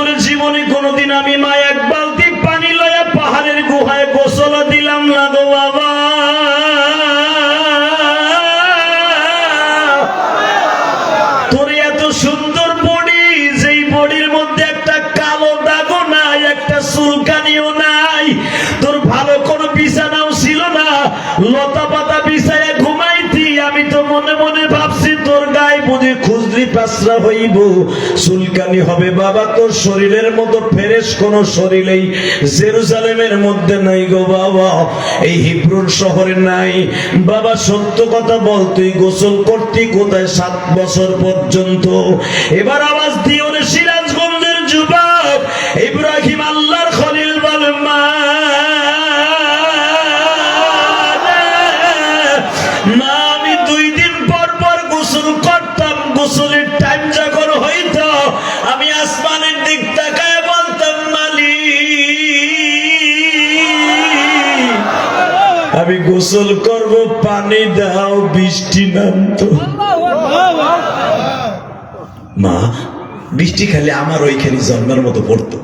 হুজুর জীবনে কোনোদিন আমি মা এক বালতি পানি লয়া পাহাড়ের গুহায় গোসল দিলাম না গো বাবা। তোর এত সুন্দর বডি, যেই বডির মধ্যে একটা কালো দাগও নাই, একটা চুলকানিও নাই, তোর ভালো কোনো বিছানাও ছিল না, লতা পাতা বিছায় ঘুমাইতি। আমি তো মনে মনে ভাবছি তোর গায়ে বুঝি খুজলি পাসরা হইব, চুলকানি হবে। বাবা তোর শরীরের মতো ফ্রেশ কোন শরীরেই জেরুজালেমের মধ্যে নাই গো বাবা, এই হিব্রুর শহরে নাই। বাবা সত্য কথা বল, তুই গোসল করতি কোথায় 7 বছর পর্যন্ত? এবার আওয়াজ দিও রে সিরাজগঞ্জের যুবক, ইব্রাহিম আল্লাহর খলিল বল মা, আমি 2 দিন পর পর গোসল করতাম। গোসলের টাইম যখন হইতো আমি আসমানের দিক তাকায় বলতাম মালিক আমি গোসল করব, পানি দাও। বৃষ্টি নামতো। মা বৃষ্টি খালি আমার ওইখানে জন্মের মতো পড়তো।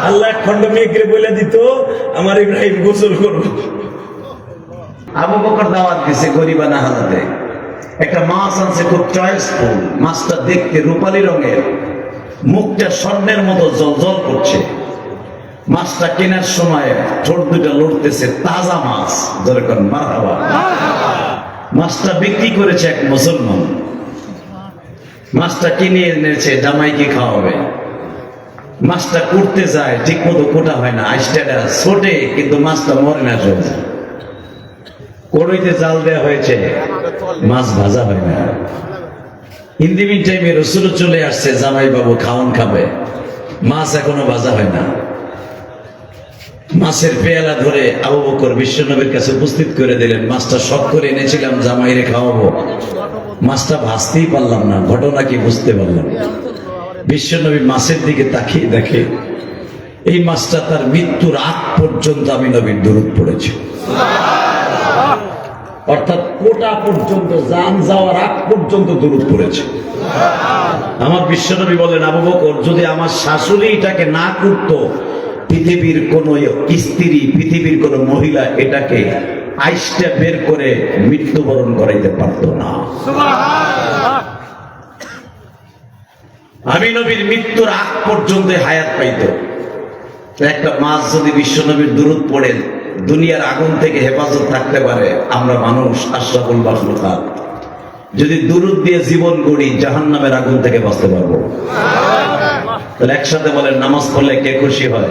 আল্লাহ এক খন্ড মেঘরে বলে দিত আমার ইব্রাহিম গোসল করবো। আবু বকর দাওয়াত দিছে গরিবানা হালাতে, একটা মাছ আনছে খুব চয়েসফুল। মাছটা দেখতে রূপালী রঙের, মুখটা স্বর্ণের মতো জলজল করছে। মাছটা কেনার সময় ঠোঁট দুটা লড়তেছে, তাজা মাছ, যেরকম মারহাবা। মাছটা বিক্রি করেছে এক মুসলমান। মাছটা কিনে এনেছে জামাইকে খাওয়াবে। মাছটা কুটতে যায়, ঠিক মতো কোটা হয় না, আইসটা ছোটে, কিন্তু মাছটা মরে না। চলছে কড়ইতে জাল দেওয়া হয়েছে, মাছ ভাজা হয় না। ইন দি মিন টাইমে রসুল চলে আসছে, জামাই বাবু খাওয়ান খাবে, মাছ এখনো ভাজা হয় না। মাছের পেয়ালা ধরে আবু বকর বিশ্বনবীর কাছে উপস্থিত করে দিলেন। মাছটা শখ করে এনেছিলাম জামাইরে খাওয়াবো, মাছটা ভাজতেই পারলাম না, ঘটনা কি বুঝতে পারলাম। বিশ্বনবী মাছের দিকে তাকিয়ে দেখে এই মাছটা তার মৃত্যুর আগ পর্যন্ত আমি নবীর দরুদ পড়েছি, অর্থাৎ কোটা পর্যন্ত, জান যাওয়ার আগ পর্যন্ত দরুদ পড়েছে। আমার বিশ্বনবী বলেন, আবু বকর যদি আমার শাশুড়ি এটাকে না করতো, পৃথিবীর কোন স্ত্রী, পৃথিবীর কোন মহিলা এটাকে আইসটা বের করে মৃত্যুবরণ করাইতে পারত না। আমি নবীর মৃত্যুর আগ পর্যন্ত হায়াত পাইত। একটা মাছ যদি বিশ্বনবীর দরুদ পড়ে দুনিয়ার আগুন থেকে হেফাজত থাকতে পারে, আমরা মানুষ আশরাফুল মাখলুকাত যদি দুরুদ দিয়ে জীবন গড়ি, জাহান্নামের আগুন থেকে বাঁচতে পারবো। তাহলে একসাথে বলেন, নামাজ পড়লে কে খুশি হয়?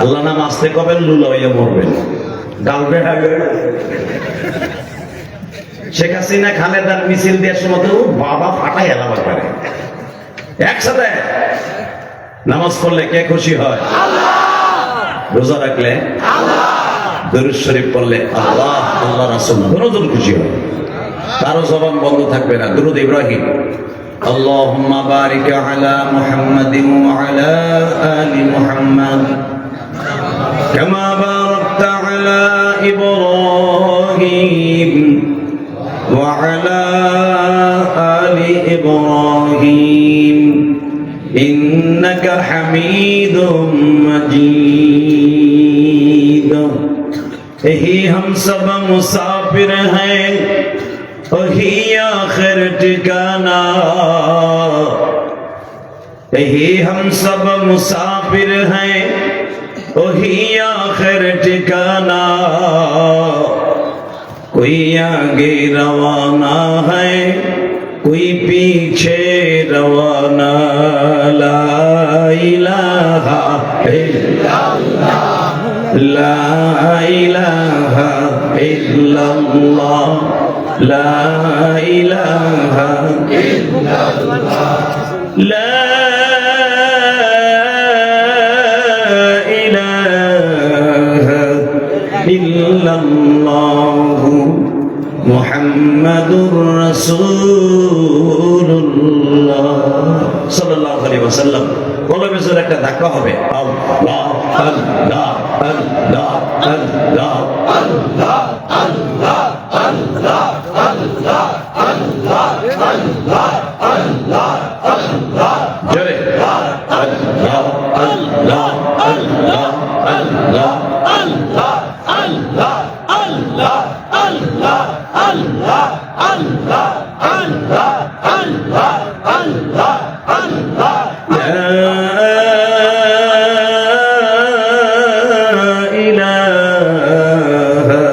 আল্লাহ নাম আসতে কবেন, লুলা হইয়া মরবেন। গার্লফ্রেন্ড আগে শেখ হাসিনা খালেদার মিছিল দেওয়ার সময় তো বাবা ফাটাই এলাবার পারে। একসাথে নামাজ পড়লে কে খুশি হয়? রোজা রাখলে, দরুদ শরীফ পড়লে আল্লাহ, আল্লাহ রাসূল দুজন খুশি হয়। কারো জবান বন্ধ থাকবে না। দুরূদ ইব্রাহিম, আল্লাহুম্মা বারিক আলা মুহাম্মাদিন ওয়া আলা আলি মুহাম্মাদ কামা বারাকতা আলা ইব্রাহিম ওয়া আলা আলি ইব্রাহিম ইন্নাকা হামিদুম মাজিদ। यही हम सब मुसाफिर हैं, वही आखिर ठिकाना। यही हम सब मुसाफिर हैं, वही आखिर ठिकाना। कोई आगे रवाना है, कोई पीछे रवाना। ला इलाहा इल्लल्लाह, ला इलाहा इल्लल्लाह, ला इलाहा इल्लल्लाह, ला इलाहा इल्लल्लाह मुहम्मदुर রাসূলুল্লাহ সাল্লাল্লাহু আলাইহি ওয়াসাল্লাম। কলবে জোরে একটা ধাক্কা হবে, আল্লাহ আল্লাহ আল্লাহ আল্লাহ আল্লাহ আল্লাহ আল্লাহ আল্লাহ আল্লাহ আল্লাহ আল্লাহ আল্লাহ জোরে আল্লাহ আল্লাহ আল্লাহ আল্লাহ আল্লাহ আল্লাহ আল্লাহ আল্লাহ আল্লাহ আল্লাহ আল্লাহ আল্লাহ আল্লাহ লা ইলাহা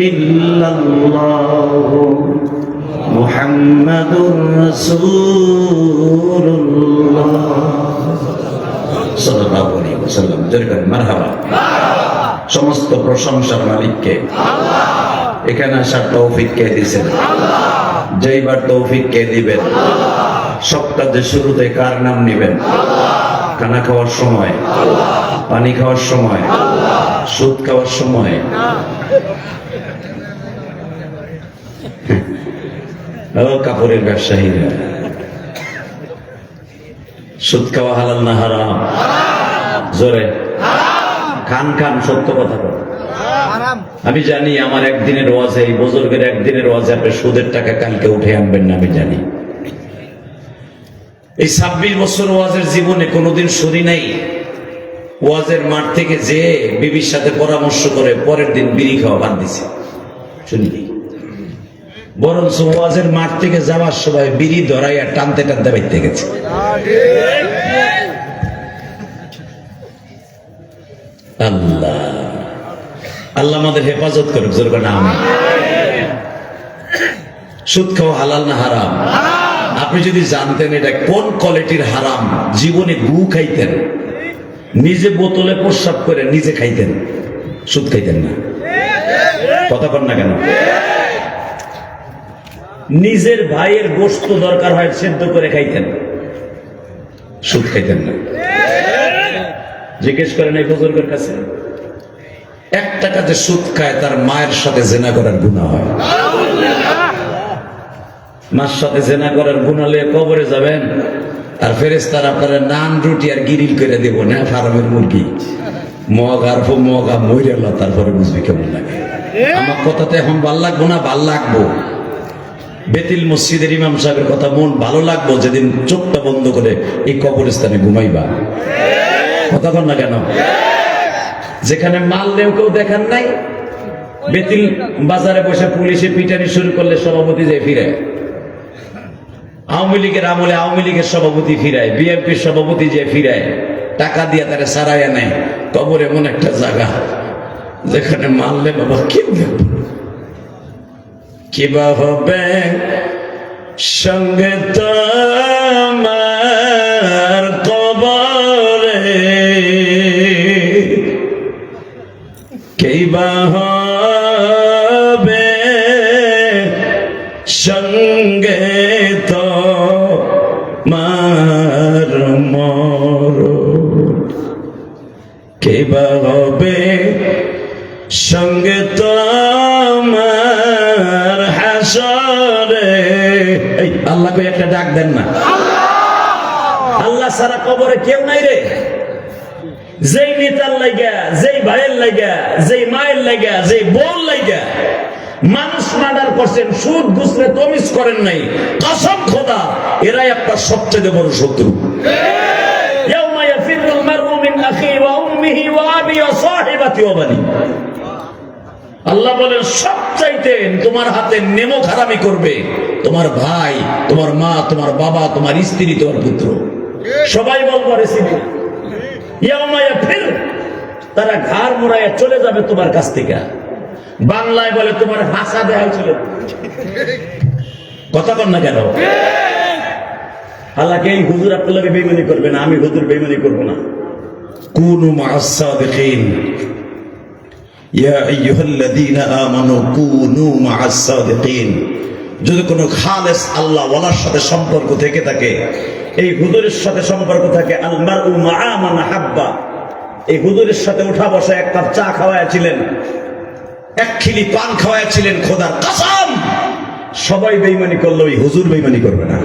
ইল্লাল্লাহ মুহাম্মাদুর রাসূলুল্লাহ সাল্লাল্লাহু আলাইহি ওয়াসাল্লাম। জোরে মারহাবা। সমস্ত প্রশংসার মালিককে, এখানে আসার তৌফিক কে দিয়েছেন? যেইবার তৌফিক কে দিবেন? সব কাজের শুরুতে কার নাম নিবেন? খানা খাওয়ার সময়, পানি খাওয়ার সময়, সুদ খাওয়ার সময়, ও কাপড়ের ব্যবসায়ীরা, সুদ খাওয়া হালাল না হারাম? জোরে খান খান, সত্য কথা বল। আমি জানি আমার একদিনের ওয়াজে, এই বুজুর্গের একদিনের ওয়াজে আপনি সুদের টাকা কালকে উঠে আনবেন না, আমি জানি। এই 26 বছর ওয়াজের জীবনে কোনোদিন শুনি নাই ওয়াজের মাঠ থেকে যে বিবির সাথে পরামর্শ করে পরের দিন বিড়ি খাওয়া বাদ দিছে, শুনিনি। বরঞ্চ ওয়াজের মাঠ থেকে যাওয়ার সময় বিড়ি ধরাইয়া টানতে টানতে বাইতে গেছে। আল্লাহ আল্লাহ আমাদের হেফাজত করুক, জোর করে আমিন। সুদ খাওয়া হালাল না হারাম? আপনি যদি জানতেন এটা কোন কোয়ালিটির হারাম, জীবনে গু খাইতেন, নিজে বোতলে প্রস্রাব করে নিজে খাইতেন, সুদ খাইতেন না। কথা বল না কেন? নিজের ভাইয়ের গোশত দরকার হয় সেদ্ধ করে খাইতেন, সুদ খাইতেন না। জিজ্ঞেস করেন এই বুজুর্গের কাছে, 1 টাকাতে সুদ খায় তার মায়ের সাথে জেনা করার গুনাহ হয়। মার সাথে জেনা করার গুনাহ নিয়ে কবরে যাবেন, আর ফেরেশতারা আপনারা নান রুটি আর গিরিল করে দেব না, ফার্মের মুরগি মগ আর মগা মইরালা, তারপরে বুঝবি কেমন লাগে। আমার কথাতে এখন ভাল লাগবো না? ভাল লাগবো। বেতিল মসজিদের ইমাম সাহেবের কথা মন ভালো লাগবো যেদিন চোখটা বন্ধ করে এই কবরস্থানে ঘুমাইবা। কথা বল না কেন? যেখানে মারলেও কেউ দেখান নাই, বেতিল বাজারে বসে পুলিশে পিটানি শুরু করলে সভাপতি যে ফিরায়, আওয়ামী লীগের আমলে আওয়ামী লীগের সভাপতি ফিরায়, বিএনপির সভাপতি যে ফিরায়, টাকা দিয়ে তারা সারাইয়া নেয়। কবর এমন একটা জায়গা যেখানে মারলে বাবা কেউ দেখবে, কিবা হবে সঙ্গে তোমার কবরে, কিবা হবে সঙ্গে তোমার মরণ, কিবা হবে সঙ্গে তোমার হাসরে। এই আল্লাহকে একটা ডাক দেন না। আল্লাহ সারা কবরে কেউ নাই রে। যেই নেতার লাগা, যেই ভাইয়ের লাগা, যেই মায়ের লাগা, যেই বোন লাগা মানুষ মার্ডার করছেন, সুদ ঘুষরে তমিজ করেন নাই, কসম খোদা এরাই আপনার সবচেয়ে বড় শত্রু। ইয়াউমা ইয়াফিরুল মারউ মিন আখিহি ওয়া উম্মিহি ওয়া আবিহি ওয়া সাহিবাতিহি ওয়া বানি। আল্লাহ বলেন সবচাইতে তোমার হাতে নেমো খারামি করবে তোমার ভাই, তোমার মা, তোমার বাবা, তোমার স্ত্রী, তোমার পুত্র। সবাই বলবো রেসিপি ইয়াউমায়া ফির, তারা ঘাড় মোড়াইয়া চলে যাবে তোমার কাছ থেকে। বাংলায় বলে তোমার হাসা দেয়া চলে। কথা বল না কেন? হালাকে এই হুজুর আপনাকে বেইমানি করবে না, আমি হুজুর বেইমানি করবো না। কুনু মা'আস সাদিকিন, ইয়া আইয়ুহাল্লাযীনা আমানু কুনু মা'আস সাদিকিন। যদি কোনো খালেস আল্লাহ ওয়ালার সাথে সম্পর্ক থেকে থাকে, এই হুজুরের সাথে সম্পর্ক থাকে, আল মারউ মা'a মান হাব্বা। এই হুজুরের সাথে উঠা বসা, এক কাপ চা খাওয়াইছিলেন, এক খিলি পান খাওয়াইছিলেন, খোদার কসম সবাই বেঈমানি করলো, ওই হুজুর বেঈমানি করবে না।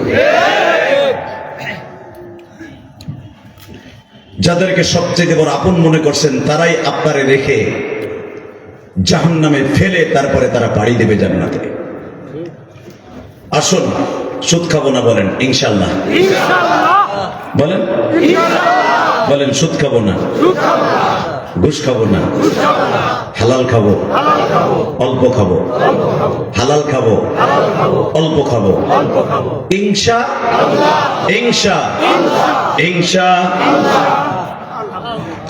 যাদেরকে সবচেয়ে বড় আপন মনে করছেন তারাই আপনারে রেখে জাহান্নামে ফেলে তারপরে তারা পাড়ি দেবে জান্নাতে। আসুন সুদ খাবো না বলেন ইনশাআল্লাহ। বলেন বলেন, সুদ খাবো না, ঘুষ খাবো না, হালাল খাবো, অল্প খাবো, হালাল খাবো, অল্প খাবো, ইনশা ইনশা ইনশা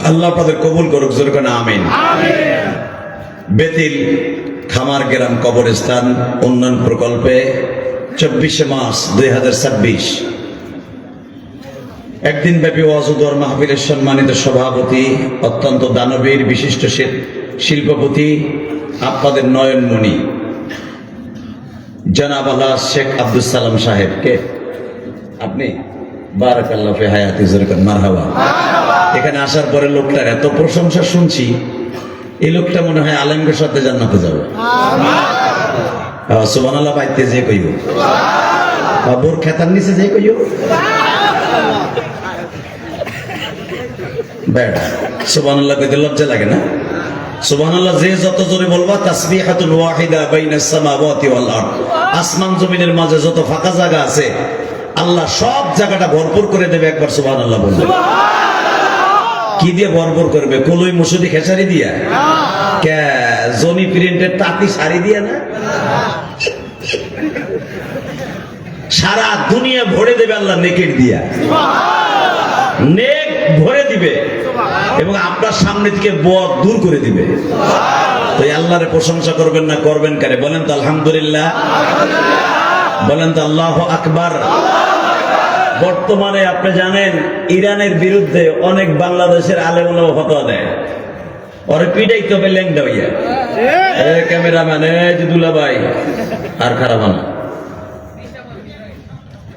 আল্লাহ আপনাদের কবুল করুক, জোরে করে আমিন। বেতিল খামার গ্রাম কবরস্থান উন্নয়ন প্রকল্পে 24 মার্চ 2026 একদিন ব্যাপী ওয়াজ ও দোয়া মাহফিলের সম্মানিত সভাপতি, অত্যন্ত দানবীর বিশিষ্ট শিল্পপতি, আপনাদের নয়নমণি জনাব আল্লাহ শেখ আব্দুল সালাম সাহেবকে আপনি বারাকাল্লাহু ফি হায়াতি, জোরে করে মারহাবা। এখানে আসার পরে লোকটার এত প্রশংসা শুনছি, এই লোকটা মনে হয় আলেমদের সাথে জান্নাতে যাবে। সুবহানাল্লাহ বাইতে যে কইব, বোর খেতার নিচে যে কইব, বেটা সুবহানাল্লাহ কইতে লজ্জা লাগে না? সুবহানাল্লাহ যে যত জোরে বলবা, তাসবিহাতুন ওয়াহিদা বাইনাস সামাওয়াতি ওয়াল আরদ, আসমান জমিনের মাঝে যত ফাঁকা জায়গা আছে আল্লাহ সব জায়গাটা ভরপুর করে দেবে। একবার সুবহানাল্লাহ বলবে। কি দিয়ে ভরপুর করবে? কলই মুসুদি খেসারি দিয়া, কে জমি প্রিন্টের তাঁতি শাড়ি দিয়া না, সারা দুনিয়া ভরে দেবে আল্লাহ নেকের দিয়া, নেক ভরে দিবে এবং আপনার সামনে থেকে বদ দূর করে দিবে। তো আল্লাহর প্রশংসা করবেন না, করবেন কারে? বলেন তো আলহামদুলিল্লাহ, বলেন তো আল্লাহু আকবার। বর্তমানে আপনি জানেন ইরানের বিরুদ্ধে অনেক বাংলাদেশের আলেম ওলামা ফতোয়া দেয়, ওরে পিটাইতে হবে ল্যাংডা হইয়া। ক্যামেরাম্যান যে দুলা ভাই আর খারাপ না,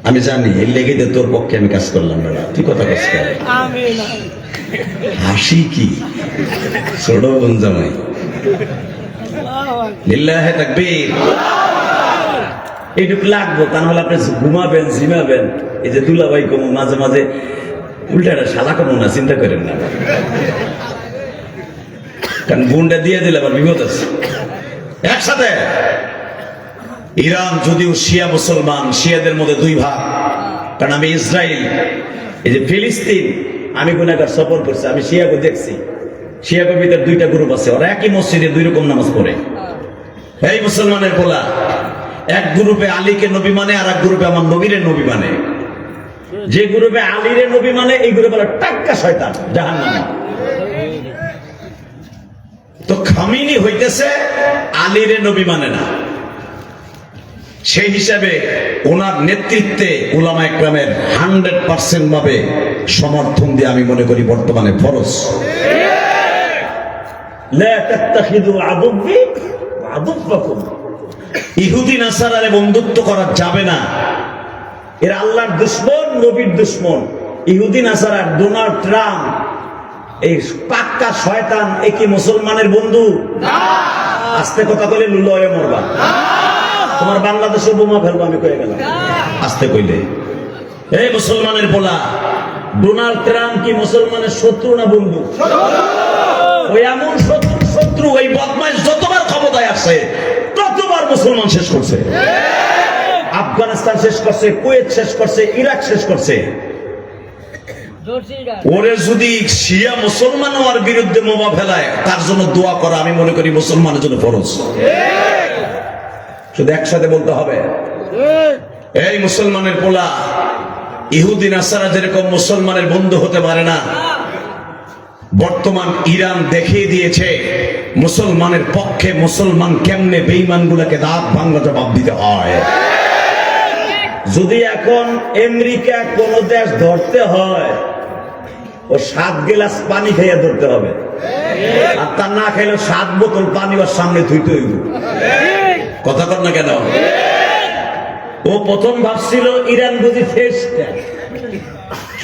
আমি জানি এই লেগে তোর পক্ষে আমি কাজ করলাম না, তুই কথা কাজ কর। হাসি কি ছোট বোন জামাই, লিল্লাহে তাকবীর। এইটুকু লাগবো, তা নাহলে আপনি ঘুমাবেন ঝিমাবেন। এই যে দুলাভাই কমু মাঝে মাঝে উল্টাটা সাদা কমু না, চিন্তা করেন না, কারণ বোনটা দিয়ে দিলে আবার বিপদ আছে। একসাথে ইরান যদিও শিয়া মুসলমান, শিয়াদের মধ্যে দুই ভাগ, কারণ আমি ইসরায়েল, এই যে ফিলিস্তিন, আমি গুনাহগার সফর করছি, আমি শিয়াকে দেখছি। শিয়াকে ভিতরে দুইটা গ্রুপ আছে, ওরা একই মসজিদে দুই রকম নামাজ পড়ে। এই মুসলমানের বলা, এক গ্রুপে আলীকে নবী মানে, আর এক গ্রুপে আমার নবীরে নবী মানে। যে গ্রুপে আলীরে নবী মানে, এই গ্রুপে টাক্কা শয়তান, জাহান্নামী। তো খামিনি হইতেছে আলীরে নবী মানে না, সেই হিসাবে ওনার নেতৃত্বে উলামা ইকরামের 100% ভাবে সমর্থন দিয়ে আমি মনে করি বর্তমানে ফরজ। লা তাত্তাখিযু আদুব্বি ওয়া আদুব্বাকুম, ইহুদি নাসারারে বন্ধুত্ব করা যাবে না। এরা আল্লাহর দুশমন, নবীর দুশমন। ইহুদি নাসারা, ডোনাল্ড ট্রাম্প, এই পাক্কা শয়তান। এ কি মুসলমানের বন্ধু? আস্তে কথা কইলে লুলয়ে মরবা। তোমার বাংলাদেশে বোমা ফেলবো আমি কয়ে গেলাম আস্তে কইলে। এই মুসলমানের বলা, ডোনাল্ড ট্রাম্প কি মুসলমানের শত্রু না বন্ধু? ওই এমন শত্রু, ওই বদমাইশ যতবার ক্ষমতায় আসে ততবার মুসলমান শেষ করছে। আফগানিস্তান শেষ করছে, কুয়েত শেষ করছে, ইরাক শেষ করছে। ওরে যদি শিয়া মুসলমান হওয়ার বিরুদ্ধে বোমা ফেলায়, তার জন্য দোয়া করা আমি মনে করি মুসলমানের জন্য ফরজ। শুধু একসাথে বলতে হবে, এই মুসলমানের পোলা, ইহুদি নাসারা যেরকম মুসলমানের বন্ধু হতে পারে না, বর্তমান ইরান দেখিয়ে দিয়েছে মুসলমানের পক্ষে মুসলমান কেমনে বেঈমান গুলাকে দাঁত ভাঙা জবাব দিতে হয়। যদি এখন আমেরিকা কোন দেশ ধরতে হয়, ও 7 গ্লাস পানি খাইয়া ধরতে হবে, আর তা না খাইলে 7 বোতল পানি ওর সামনে ধুইতে হইব। কথা কর না কেন? ও প্রথম ভাবছিল ইরান বুঝি ফেসটা,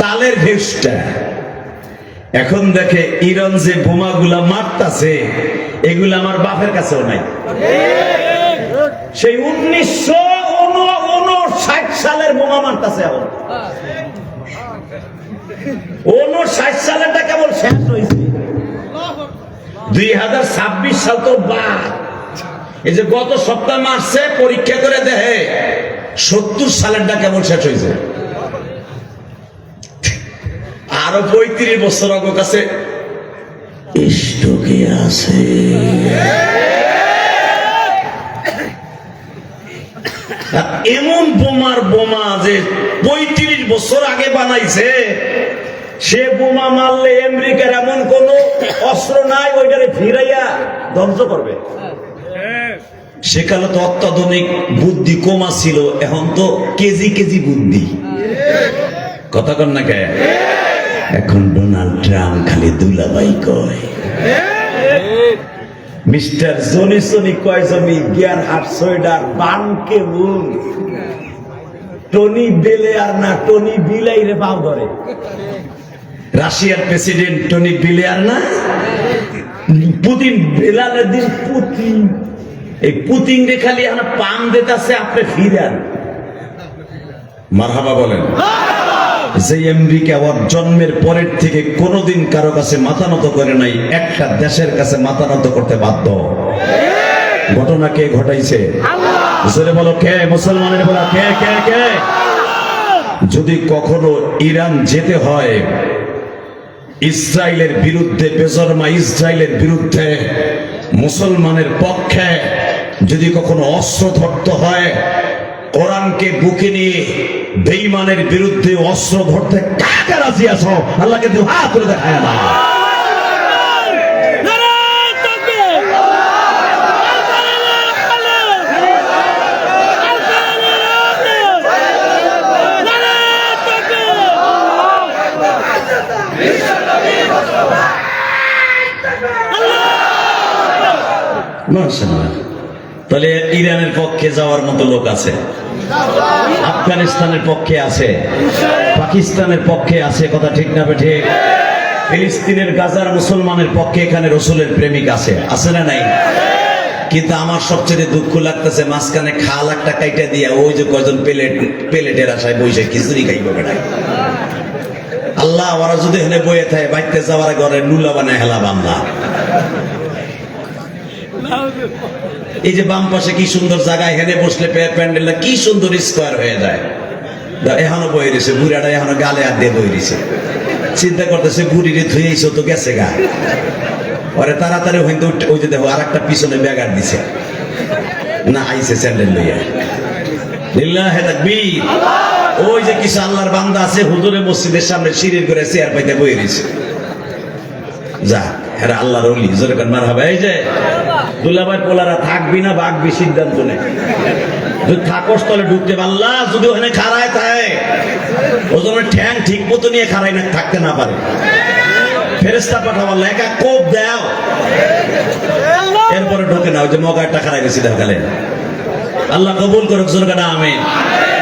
তালের ফেসটা। এখন দেখে ইরান যে বোমাগুলা মারতাছে, এগুলা আমার বাপের কাছেও নাই। সেই 1959 সালের বোমা মারতাছে এখন। 59 সালেরটা কেবল শেষ হয়েছে, 2026 সাল তো বাদ। এই যে গত সপ্তাহ মারছে, পরীক্ষা করে দেখে 70 সালেরটা কেবল শেষ হয়েছে। আরো 35 বছর আমার কাছে স্টকে আছে। এমন বোমার বোমা যে 35 বছর আগে বানাইছে, সে বোমা মারলে আমেরিকার এমন কোন অস্ত্র নাই ওইটারে ফিরাইয়া ধ্বংস করবে। সেকালে তো অত্যাধুনিক বুদ্ধি কমা ছিল, এখন তো কেজি কেজি বুদ্ধি। কথা কন না কে? এখন ডোনাল্ড ট্রাম্প খালি দুলাভাই কয়, মিস্টার জনি সনি কয় জমি গিয়ার হাট সোয়েডার বানকে মুন টনি বেলে আর না টনি বিলাই রে পাও ধরে। রাশিয়ার প্রেসিডেন্ট টনি বিলেয়ার না, পুতিন বেলালের দিন পুতিন, এই পুতিন রে খালি এখন পাম দিতেছে, আপনি ফিরান। মারহাবা বলেন। যে আমেরিকা ওর জন্মের পরের থেকে কোনোদিন কারো কাছে মাথা নত করে নাই, একটা দেশের কাছে মাথা নত করতে বাধ্য। ঘটনা কে ঘটাইছে? জোরে বলো কে? মুসলমানের বলা কে কে কে? যদি কখনো ইরান যেতে হয় ইসরায়েলের বিরুদ্ধে, বেজরমা ইসরায়েলের বিরুদ্ধে, মুসলমানের পক্ষে যদি কখনো অস্ত্র ধরতে হয়, কোরআনকে বুকে নিয়ে বেঈমানের বিরুদ্ধে অস্ত্র ধরতে কাকে রাজি আছো? আল্লাহকে দু হাত করে দেখায় না। মাশাআল্লাহ। তাহলে ইরানের পক্ষে যাওয়ার মতো লোক আছে, আফগানিস্তানের পক্ষে আছে, পাকিস্তানের পক্ষে আছে, কথা ঠিক না বেঠে? ফিলিস্তিনের গাজার মুসলমানের পক্ষে এখানে রসুলের প্রেমিক আছে, আছে না নাই? কিন্তু আমার সবচেয়ে দুঃখ লাগতেছে, মাঝখানে খাল একটা কাইটা দিয়া ওই যে কয়জন প্লেটের আশায় বইসে খিচুড়ি খাইব বেড়ায়। আল্লাহ, ওরা যদি এখানে বইয়ে থাকে, বাইতে যাওয়ার ঘরে নুলা বানায় হেলা বান্দা। এই যে বাম পাশে কি সুন্দর জায়গায়, হেনে বসলে প্যান্ডেলটা কি সুন্দর স্কোয়ার হয়ে যায়। এখনো বই রয়েছে, বুড়াটা এখনো গালে হাত দিয়ে বই রয়েছে। চিন্তা করতেছে বুড়িরে ধুয়েছ তো গেছে গা, পরে তাড়াতাড়ি হয়তো ওই যে দেখো আর একটা পিছনে ব্যাগার দিছে না, আইছে স্যান্ডেল লইয়া। লিল্লাহে তাকবীর। ওই যে কিছু আল্লাহর বান্দা আছে হুজুরের মসজিদের সামনে সিঁড়ির করে চেয়ার পাইতে বই রয়েছে। যা এরা আল্লাহর ওলি, জোরে কান মারহাবা। এই যে দুলাভাই পোলারা থাকবি না ভাগবি সিদ্ধান্ত নেই। যদি থাকস তলে ঢুকতে পারলা, যদি ওখানে খাড়ায় থাকে ওজনের ঠ্যাং ঠিক মতো নিয়ে খাড়াই না থাকতে না পারে, ফেরেস্তা পাঠাবো লেখা কোপ দাও, এরপরে ঢোকে না। ওই যে মগারটা খাড়াই গেছি দেখালে। আল্লাহ কবুল করুক, জোরে কান আমিন।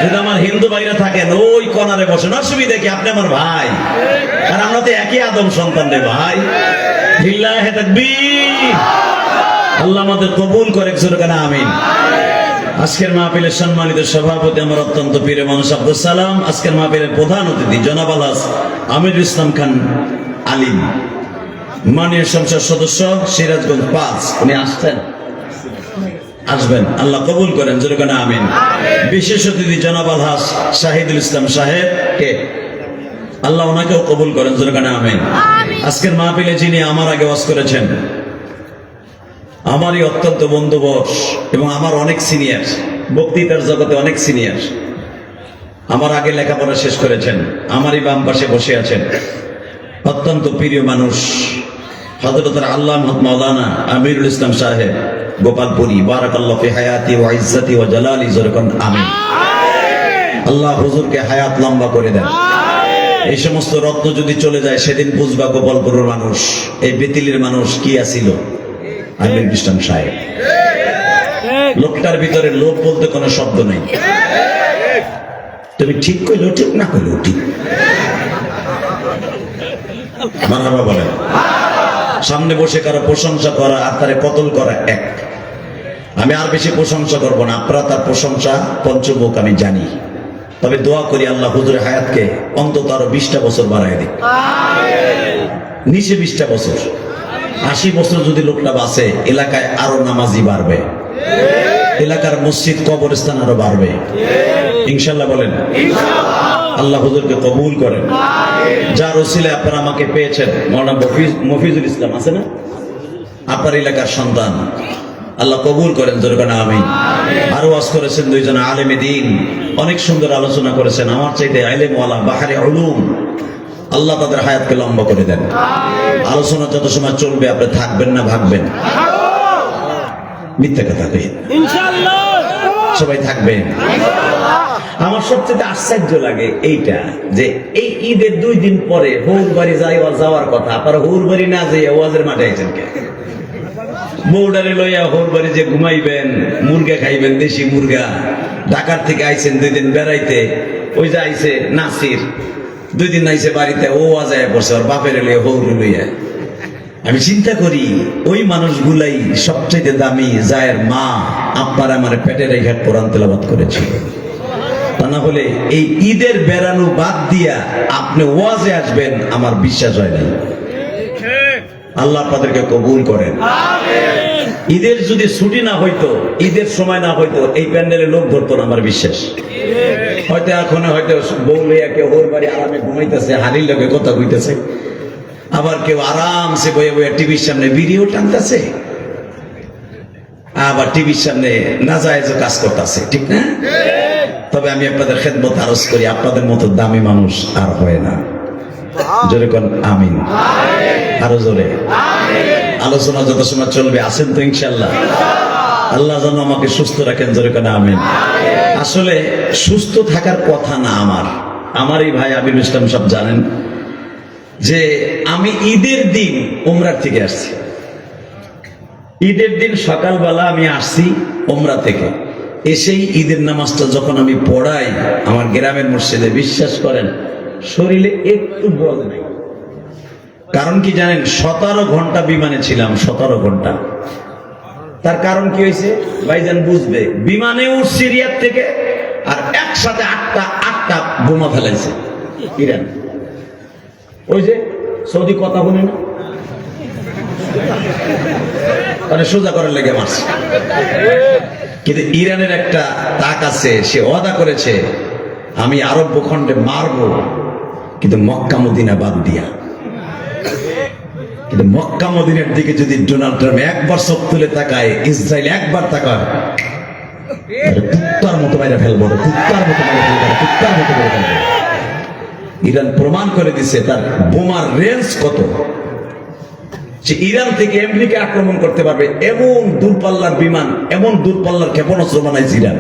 যদি আমার হিন্দু ভাইরা থাকেন ওই কর্নারে বসেন, অসুবিধা কি? আপনি আমার ভাই, আর আমরা তো একই আদম সন্তান রে ভাই। লিল্লাহে তাকবীর। আল্লাহ আমাদের কবুল করে, জোরে কান আমিন। আজকের মাহফিলের সম্মানিত সভাপতি আমার অত্যন্ত প্রিয় মানুষ আব্দুল সালাম, আজকের মাহফিলের প্রধান অতিথি জনাব আলহাজ আমিরুল ইসলাম খান আলিম, মাননীয় সংসদ সদস্য সিরাজগঞ্জ 5, উনি আসছেন, আসবেন, আল্লাহ কবুল করেন, জোরে কান আমিন। বিশেষ অতিথি জনাব আলহাজ শাহিদুল ইসলাম সাহেব কে, আল্লাহ ওনাকেও কবুল করেন, জোরে কান আমিন। আজকের মাহফিলে যিনি আমার আগে ওয়াজ করেছেন, আমারই অত্যন্ত বন্ধুবশ এবং আমার অনেক সিনিয়র, বক্তৃতার জগতে অনেক সিনিয়র, আমার আগে লেখাপড়া শেষ করেছেন, আমারই বাম পাশে বসে আছেন, অত্যন্ত প্রিয় মানুষ হযরত আল্লামা মাওলানা আমিরুল ইসলাম সাহেব গোপালপুরী, বারাকাল্লাহু ফি হায়াতি ওয়া ইজ্জতি ওয়া জালালি, জোরে কোন আমিন। আল্লাহ হুজুরকে হায়াত লম্বা করে দেন। এই সমস্ত রত্ন যদি চলে যায় সেদিন বুঝবা গোপালপুরের মানুষ, এই বেতিলির মানুষ কি আছিল। আমিরুল ইসলাম সাহেব লোকটার ভিতরে লোভ বলতে কোনো শব্দ নেই। তুমি ঠিক কইলো ঠিক, না কইলো ঠিক। মারহাবা বলেন। সামনে বসে কারো প্রশংসা করা আর তারে কতল করা এক। আমি আর বেশি প্রশংসা করবো না, আপনারা তার প্রশংসা পঞ্চমুখ আমি জানি, তবে দোয়া করি আল্লাহ হুজুরের হায়াতকে অন্তত আরো 20টা বছর বাড়ায় দিক, নিচে 20টা বছর, 80 বছর যদি লোকটা বাঁচে, এলাকায় আরো নামাজি বাড়বে, এলাকার মসজিদ কবরস্থান আরো বাড়বে ইনশাল্লাহ। বলেন আল্লাহ হুজুরকে কবুল করেন। যার ওসিলায় আপনারা আমাকে পেয়েছেন, মৌলানা মফিজুল ইসলাম আছে না, আপনার এলাকার সন্তান, আল্লাহ কবুল করেন, জোরকানা আমিন। আরো ওয়াজ করেছেন দুইজন আলেমে দিন, অনেক সুন্দর আলোচনা করেছেন, আমার চাইতে আলেম ওয়ালা বাহারে উলুম, আল্লাহ তাদের হায়াতকে লম্বা করে দেন। আলোচনা যত সময় চলবে আপনি থাকবেন না ভাগবেন? মিথ্যা কথা কই, সবাই থাকবেন। আমার সবচেয়ে আশ্চর্য লাগে এইটা যে এই ঈদের 2 দিন পরে হৌর বাড়ি যাওয়ার কথা, আপনারা হৌর বাড়ি না যাইয়া ওয়াজের মাঠে আইছেন কে? বউডারে লইয়া হৌর বাড়ি যে ঘুমাইবেন, মুরগা খাইবেন, দেশি মুরগা। ঢাকার থেকে আইছেন 2 দিন বেড়াইতে, ওই যে আইছে নাসির 2 দিন আইছে বাড়িতে, ও আজায় পড়ছে ওর বাপের লইয়া হৌর লইয়া। আমি চিন্তা করি ওই মানুষগুলাই সবচেয়ে দামি, যায়ের মা আপনার আমার পেটে রেখে কোরআন তেলাওয়াত করেছিল। তা না হলে এই ঈদের বেড়ানো বাদ দিয়া আপনি ওয়াজে আসবেন, আমার বিশ্বাস হয় নাই। আল্লাহ আপনাদেরকে কবুল করেন। ঈদের যদি ছুটি না হইতো, ঈদের সময় না হইতো, এই প্যান্ডেলে লোক ধরতো না, আমার বিশ্বাস। হয়তো এখন হয়তো বউ লইয়া কেউ ওর বাড়ি আরামে ঘুমাইতেছে, হারির লোকে কথা কইতেছে, আবার কেউ আরামসে বয়ে বয়ে টিভির সামনে ভিডিও টানতেছে, আবার টিভির সামনে নাজায়েজ কাজ করতেছে, ঠিক না? তবে আমি আপনাদের খেদমত আরজ করি, আপনাদের মতো দামি মানুষ আর হয় না। জোরে কোন আমিন, আরো জোরে। আলোচনা যত সময় চলবে আছেন তো ইনশাল্লাহ? আল্লাহ যেন আমাকে সুস্থ রাখেন, জোরে কোন আমিন। আসলে সুস্থ থাকার কথা না আমার এই ভাই আবির ইসলাম সব জানেন যে আমি ঈদের দিন উমরা থেকে আসছি। ঈদের দিন সকালবেলা আমি আসছি উমরা থেকে, এসেই ঈদের নামাজটা যখন আমি পড়াই আমার গ্রামের মসজিদে, বিশ্বাস করেন শরীরে একটু বল নেই। কারণ কি জানেন? 17 ঘন্টা বিমানে ছিলাম, 17 ঘন্টা। তার কারণ কি হয়েছে ভাইজান বুঝবে। বিমানে উঠছি রিয়াদ থেকে, আর একসাথে আটটা বোমা ফেলাইছে ইরান। ওই যে সৌদি কথা বলে না, মানে সোজা করার লেগে মারছে। কিন্তু ইরানের একটা তাক আছে, সে ওয়াদা করেছে আমি আরব ভূখণ্ডে মারবো, কিন্তু মক্কা মদিনা বাদ দিয়া। কিন্তু মক্কা মদিনার দিকে যদি ডোনাল্ড ট্রাম্প একবার চোখ তুলে তাকায়, ইসরায়েল একবার তাকায়, কুত্তার মতো বাইরে ফেলবো, কুত্তার মতো বাইরে ফেলবো, কুত্তার মতো বাইরে ফেলবো। ইরান প্রমাণ করে দিছে তার বোমার রেঞ্জ কত। সে ইরান থেকে আমেরিকা আক্রমণ করতে পারবে এমন দূরপাল্লার বিমান, এমন দূরপাল্লার ক্ষেপণাস্ত্র বানাইছে ইরান।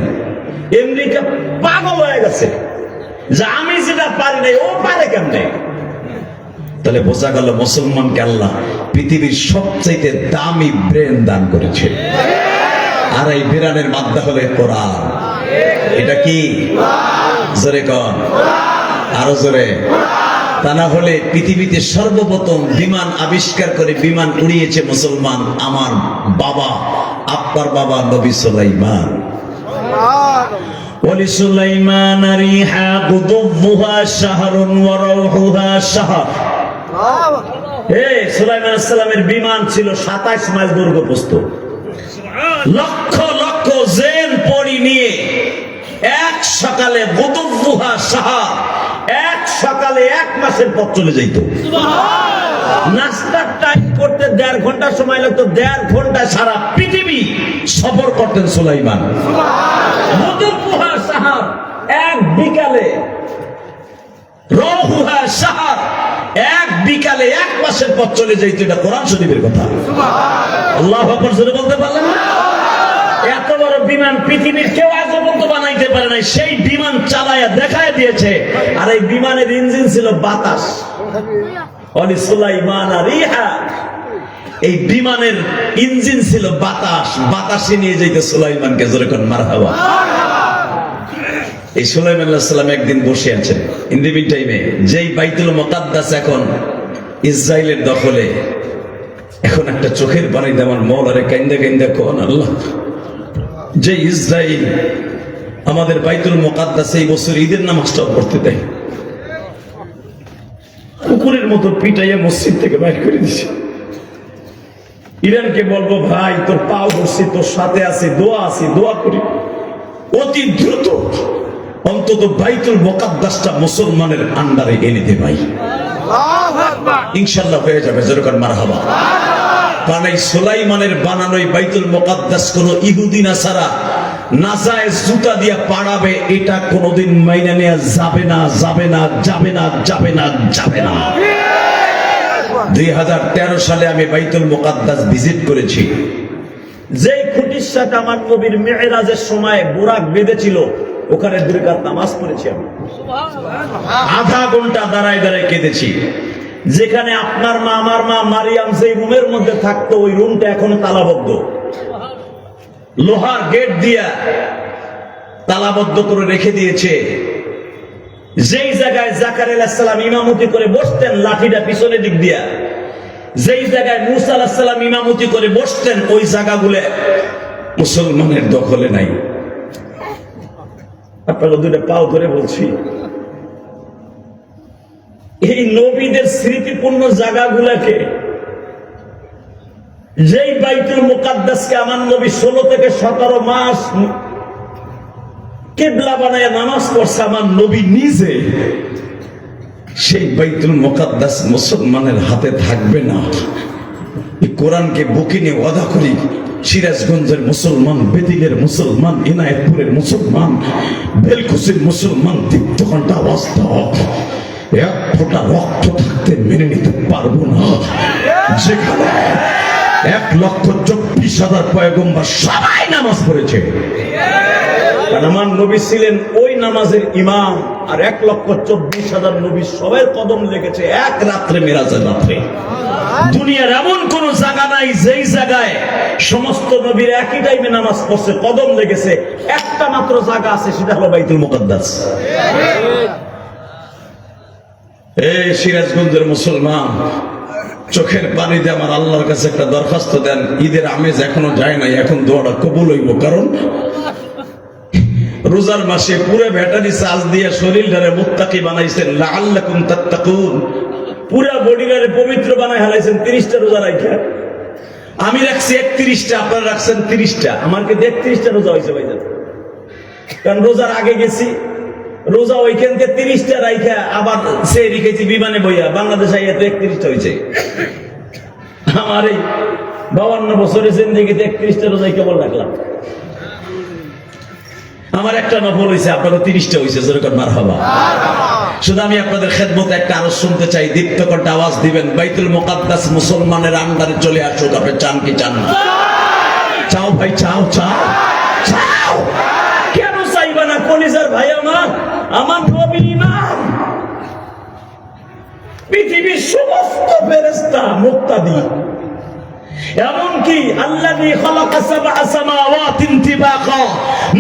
আমেরিকা পাগল হয়ে গেছে যে আমি যেটা পারি নাই ও পারে কেমনে। তাহলে বোঝা গেল মুসলমানকে আল্লাহ পৃথিবীর সবচাইতে দামি ব্রেন দান করেছে, আর এই ব্রেনের মাধ্যমে হলো কোরআন। এটা কি? জোরে কন, আরো জোরে। তা না হলে পৃথিবীতে সর্বপ্রথম বিমান আবিষ্কার করে বিমান উড়িয়েছে মুসলমান, আমার বাবা, আপনার বাবা নবী সুলাইমান। ولسليمان ريحا غضبها شهر وروحها شهر। সুলাইমান আলাইহিস সালামের বিমান ছিল 27 মাইল দৈর্ঘ্য প্রস্থ, লক্ষ লক্ষ জেন পরি নিয়ে এক সকালে গুদুবুহা শাহর, এক সকালে 1 মাসের পথ চলে যাইত। নাস্তার টাইম করতে 1.5 ঘন্টা সময় লাগতো, 1.5 ঘন্টা সারা পৃথিবী সফর করতেন সুলাইমান। গুদুবুহা শাহর, এক বিকালে, রহুহা শাহর, এক বিকালে 1 মাসের পথ চলে যাইত। এটা কোরআন শরীফের কথা। আল্লাহু আকবার জোরে বলতে পারলেন না? এত বড় বিমান পৃথিবীর কেউ আজ পর্যন্ত বানাইতে পারে নাই, সেই বিমান চালায়া দেখায় দিয়েছে। আর এই বিমানের ইঞ্জিন ছিল বাতাস। সুলাইমান রিহা, এই বিমানের ইঞ্জিন ছিল বাতাস, বাতাসে নিয়ে যাইতে সুলাইমানকে। জোরে কোন মারহাবা। এই সুলাইমান আলাইহিস সালাম একদিন বসে আছেন ইন দি মিন টাইমে, যেই বাইতুল মুকাদ্দাস এখন ইসরায়েলের দখলে। এখন একটা চোখের পানি দেওয়ার মৌলারে কাইন্দা কাইন্দা কোন আল্লাহ, যে ইসরায়েল আমাদের বাইতুল মুকাদ্দাসে এই বছর ঈদের নামাজটাও পড়তে দেয়, কুকুরের মতো পিটাইয়া মসজিদ থেকে বাইর করে দিছে। ইরানকে বলবো ভাই তোর পাও ধরছি, তোর সাথে আছে, দোয়া আছে, দোয়া করি অতি দ্রুত অন্তত বাইতুল মুকাদ্দাসটা মুসলমানের আন্ডারে এনে দে ভাই। ইনশাআল্লাহ হয়ে যাবে, যেরকম মারহাবা। কারণ এই সুলাইমানের বানানো এই বাইতুল মুকাদ্দাস কোন ইহুদি নাসারা নাজায়েজ জুতা দিয়া পাড়াবে, এটা কোনোদিন মাইনে নেওয়া যাবে না, যাবে না, যাবে না, যাবে না, যাবে না। 2013 সালে আমি বাইতুল মুকাদ্দাস ভিজিট করেছি। যেই খুঁটির সাথে আমার নবীর মেরাজের সময় বুরাক বেঁধেছিল, ওখানে 2 রাকাত নামাজ পড়েছি আমি। আধা ঘন্টা দাঁড়ায় দাঁড়ায় কেঁদেছি। যেখানে আপনার মা আমার মা মারিয়াম যেই রুমের মধ্যে থাকতো, ওই রুমটা এখনো তালাবদ্ধ, লোহার গেট দিয়া তালাবদ্ধ করে রেখে দিয়েছে। যেই জায়গায় জাকারিয়া আলাইহিস সালাম ইমামতি করে বসতেন, লাঠিটা পিছনের দিক দিয়া, যেই জায়গায় মুসা আলাইহিস সালাম ইমামতি করে বসতেন, ওই জায়গাগুলো মুসলমানের দখলে নাই। আপনারা 2টা পাও ধরে বলছি, এই নবীদের স্মৃতিপূর্ণ জায়গাগুলোকে, যেই বাইতুল মুকাদ্দাসকে আমার নবী 16 থেকে 17 মাস কিবলা বানায় নামাজ পড়ছে আমার নবী নিজে, সেই বাইতুল মুকাদ্দাস মুসলমানের হাতে থাকবে না। এই কোরআনকে বুকে নিয়ে ওয়াদা করি, সিরাজগঞ্জের মুসলমান, বেদিলের মুসলমান, ইনায়েতপুরের মুসলমান, বেলকুচির মুসলমান, দীপ্তকণ্ঠা আওয়াজ দাও, 1 ফোঁটা রক্ত থাকতে মেনে নিতে পারবো না। যেখানে 1,24,000 পয়গম্বর সবাই নামাজ পড়েছে, কারণ আমার নবী ছিলেন ওই নামাজের ইমাম, আর 1,24,000 নবী সবার কদম লেগেছে এক রাত্রে, মেরাজের রাত্রে। দুনিয়ার এমন কোন জায়গা নাই যেই জায়গায় সমস্ত নবীর একই টাইমে নামাজ পড়ছে, কদম লেগেছে। একটা মাত্র জায়গা আছে, সেটা হলো বাইতুল মুকাদ্দাস। এই সিরাজগঞ্জের মুসলমান, চোখের পানিতে আমার আল্লাহর কাছে একটা দরখাস্ত দেন, ঈদের আমেজ এখনো যায় নাই, এখন দোয়াটা কবুল হইব। কারণ রোজার মাসে পুরো ব্যাটারি চার্জ দিয়ে শরীরটারে মুত্তাকি বানাইছেন, লাআল্লাকুম তাত্তাকুন, পুরা বডিটারে পবিত্র বানায় হালাইছেন 30টা রোজা রাখা। আমি রাখছি 31টা, আপনারা রাখছেন 30টা। আমার কিন্তু 31টা রোজা হয়েছে ভাইজান, কারণ রোজার আগে গেছি, রোজা ওইখান থেকে 30টা রাইখা আবার সে রেখেছি বিমানে বইয়া, বাংলাদেশ আইয়া তো 31টা হয়েছে। আমার এই 52 বছরের জিন্দেগিতে 31টা রোজাই কেবল রাখলাম। আমার একটা নফল হয়েছে, আপনারও 30টা হয়েছে, যেরকম মারহাবা। শুধু আমি আপনাদের খেদমতে একটা আরো শুনতে চাই, দীপ্তকণ্ঠে আওয়াজ দিবেন, বাইতুল মুকাদ্দাস মুসলমানের আন্ডারে চলে আসুক। আপনি চান কি চান না? চাও ভাই, চাও, চাও, চাও। কেন চাইবা না কলিজার ভাই আমার? আমার নবী ইমাম, পৃথিবীর সমস্ত ফেরেশতা মুক্তাদি, এমনকি আল্লাযী খালাকা সাবআ সামাওয়াতিন তিবাকা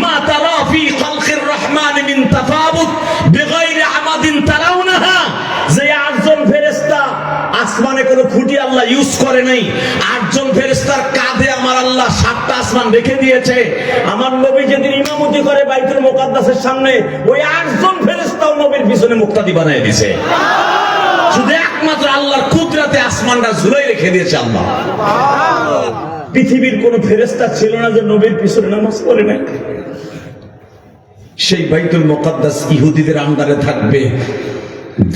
মা তারা ফি খালকির রহমান মিন তাফাবুত বিগাইরি আমাদিন তারাউনাহা, যে 8 জন ফেরেশতা আসমানে কোনো খুঁটি আল্লাহ ইউজ করে নাই, 8 জন ফেরেশতার কাঁধে আমার আল্লাহ 7টা আসমান রেখে দিয়েছে। আমার নবী যেদিন ইমামতি করে বাইতুল মুকাদ্দাসের সামনে, ওই 8 জন ফেরেশতাও নবীর পিছনে মুক্তাদি বানিয়ে দিয়েছে। শুধু একমাত্র আল্লাহর কুদরতে আসমানটা ঝুলাই রেখে দিয়েছে আল্লাহ। পৃথিবীর কোন ফেরেশতা ছিল না যে নবীর পিছনে নামাজ পড়ে নাই। সেই বাইতুল মুকাদ্দাস ইহুদিদের আন্ডারে থাকবে,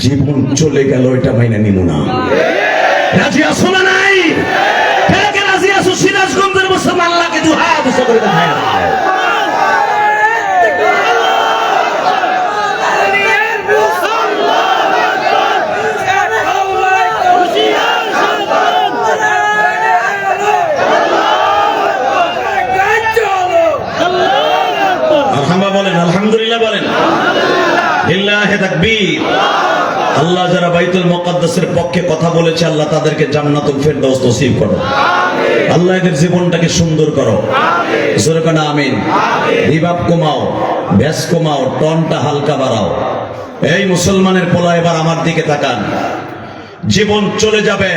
জীবন চলে গেল, এটা মাইনা নিব না। রাজি আছো না নাই? কে রাজি আছো? সিরাজগঞ্জের মুসলমান আল্লাহকে দুহাত উঁচু করে দেখায়। বলেন আলহামদুলিল্লাহ, বলেন লিল্লাহি তাকবীর। আল্লাহ যারা বাইতুল মুকাদ্দাসের পক্ষে কথা বলেছে, আল্লাহ তাদেরকে জান্নাতুল ফেরদাউস নসিব করো। আল্লাহ এদের জীবনটাকে সুন্দর করো। জোরে করে আমিন। বিভাব কমাও, ব্যাস কমাও, টনটা হালকা বাড়াও। এই মুসলমানের পোলা, এবার আমার দিকে তাকান। জীবন চলে যাবে,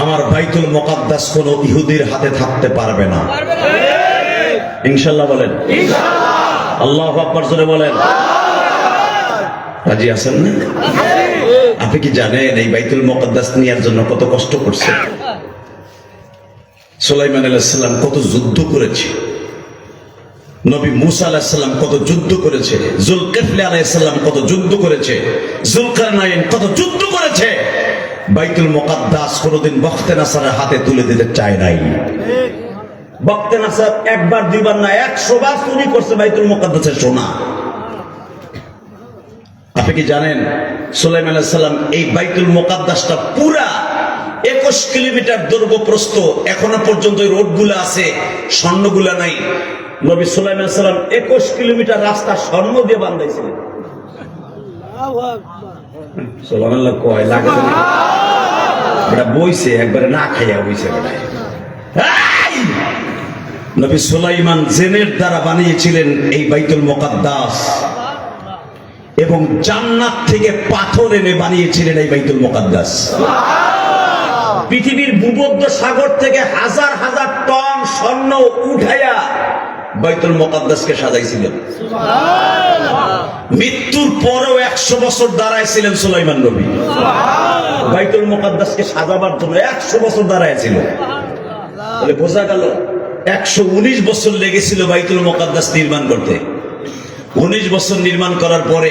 আমার বাইতুল মুকাদ্দাস কোন ইহুদির হাতে থাকতে পারবে না। ইনশাআল্লাহ বলেন, আল্লাহু আকবার জোরে বলেন। রাজি আছেন না? আপনি কি জানেন এই বাইতুল মুকাদ্দাস নেয়ার জন্য কত কষ্ট করছে? সুলাইমান আলাইহিস সালাম কত যুদ্ধ করেছে। নবী মুসা আলাইহিস সালাম কত যুদ্ধ করেছে, জুলকিফলি আলাইহিস সালাম কত যুদ্ধ করেছে, জুলকারনাইন কত যুদ্ধ করেছে। বাইতুল মুকাদ্দাস কোনদিন বখতে নাসারের হাতে তুলে দিতে চায় নাই। বখতে নাসার একবার দুইবার না 100 বার চুরি করছে বাইতুল মুকাদ্দাসের সোনা। আপনি কি জানেন সুলাইমান আলাইহিস সালাম এই বাইতুল মুকাদ্দাসটা পুরা 21 কিলোমিটার দৈর্ঘ্য প্রস্থ, এখনো পর্যন্ত ওই রোডগুলো আছে, স্বর্ণগুলা নাই। নবী সুলাইমান আলাইহিস সালাম 21 কিলোমিটার রাস্তা স্বর্ণ দিয়ে বানাইছিলেন। সুবহানাল্লাহ কয় লাগে না, এটা বইছে একবারে না খাইয়া বইছে বেটা। নবী সুলাইমান জেনের দ্বারা বানিয়েছিলেন এই বাইতুল মুকাদ্দাস, এবং জান্নাত থেকে পাথর এনে বানিয়েছিলেন এই বাইতুল মুকাদ্দাস। পৃথিবীর ভূমধ্য সাগর থেকে হাজার হাজার টন স্বর্ণ উঠাইয়া বাইতুল মুকাদ্দাসকে সাজাইছিলেন। মৃত্যুর পরেও 100 বছর দাঁড়াইছিলেন সুলাইমান নবী বাইতুল মুকাদ্দাসকে সাজাবার জন্য। 100 বছর দাঁড়াইছিল, তাহলে বোঝা গেল 119 বছর লেগেছিল বাইতুল মুকাদ্দাস নির্মাণ করতে। 19 বছর নির্মাণ করার পরে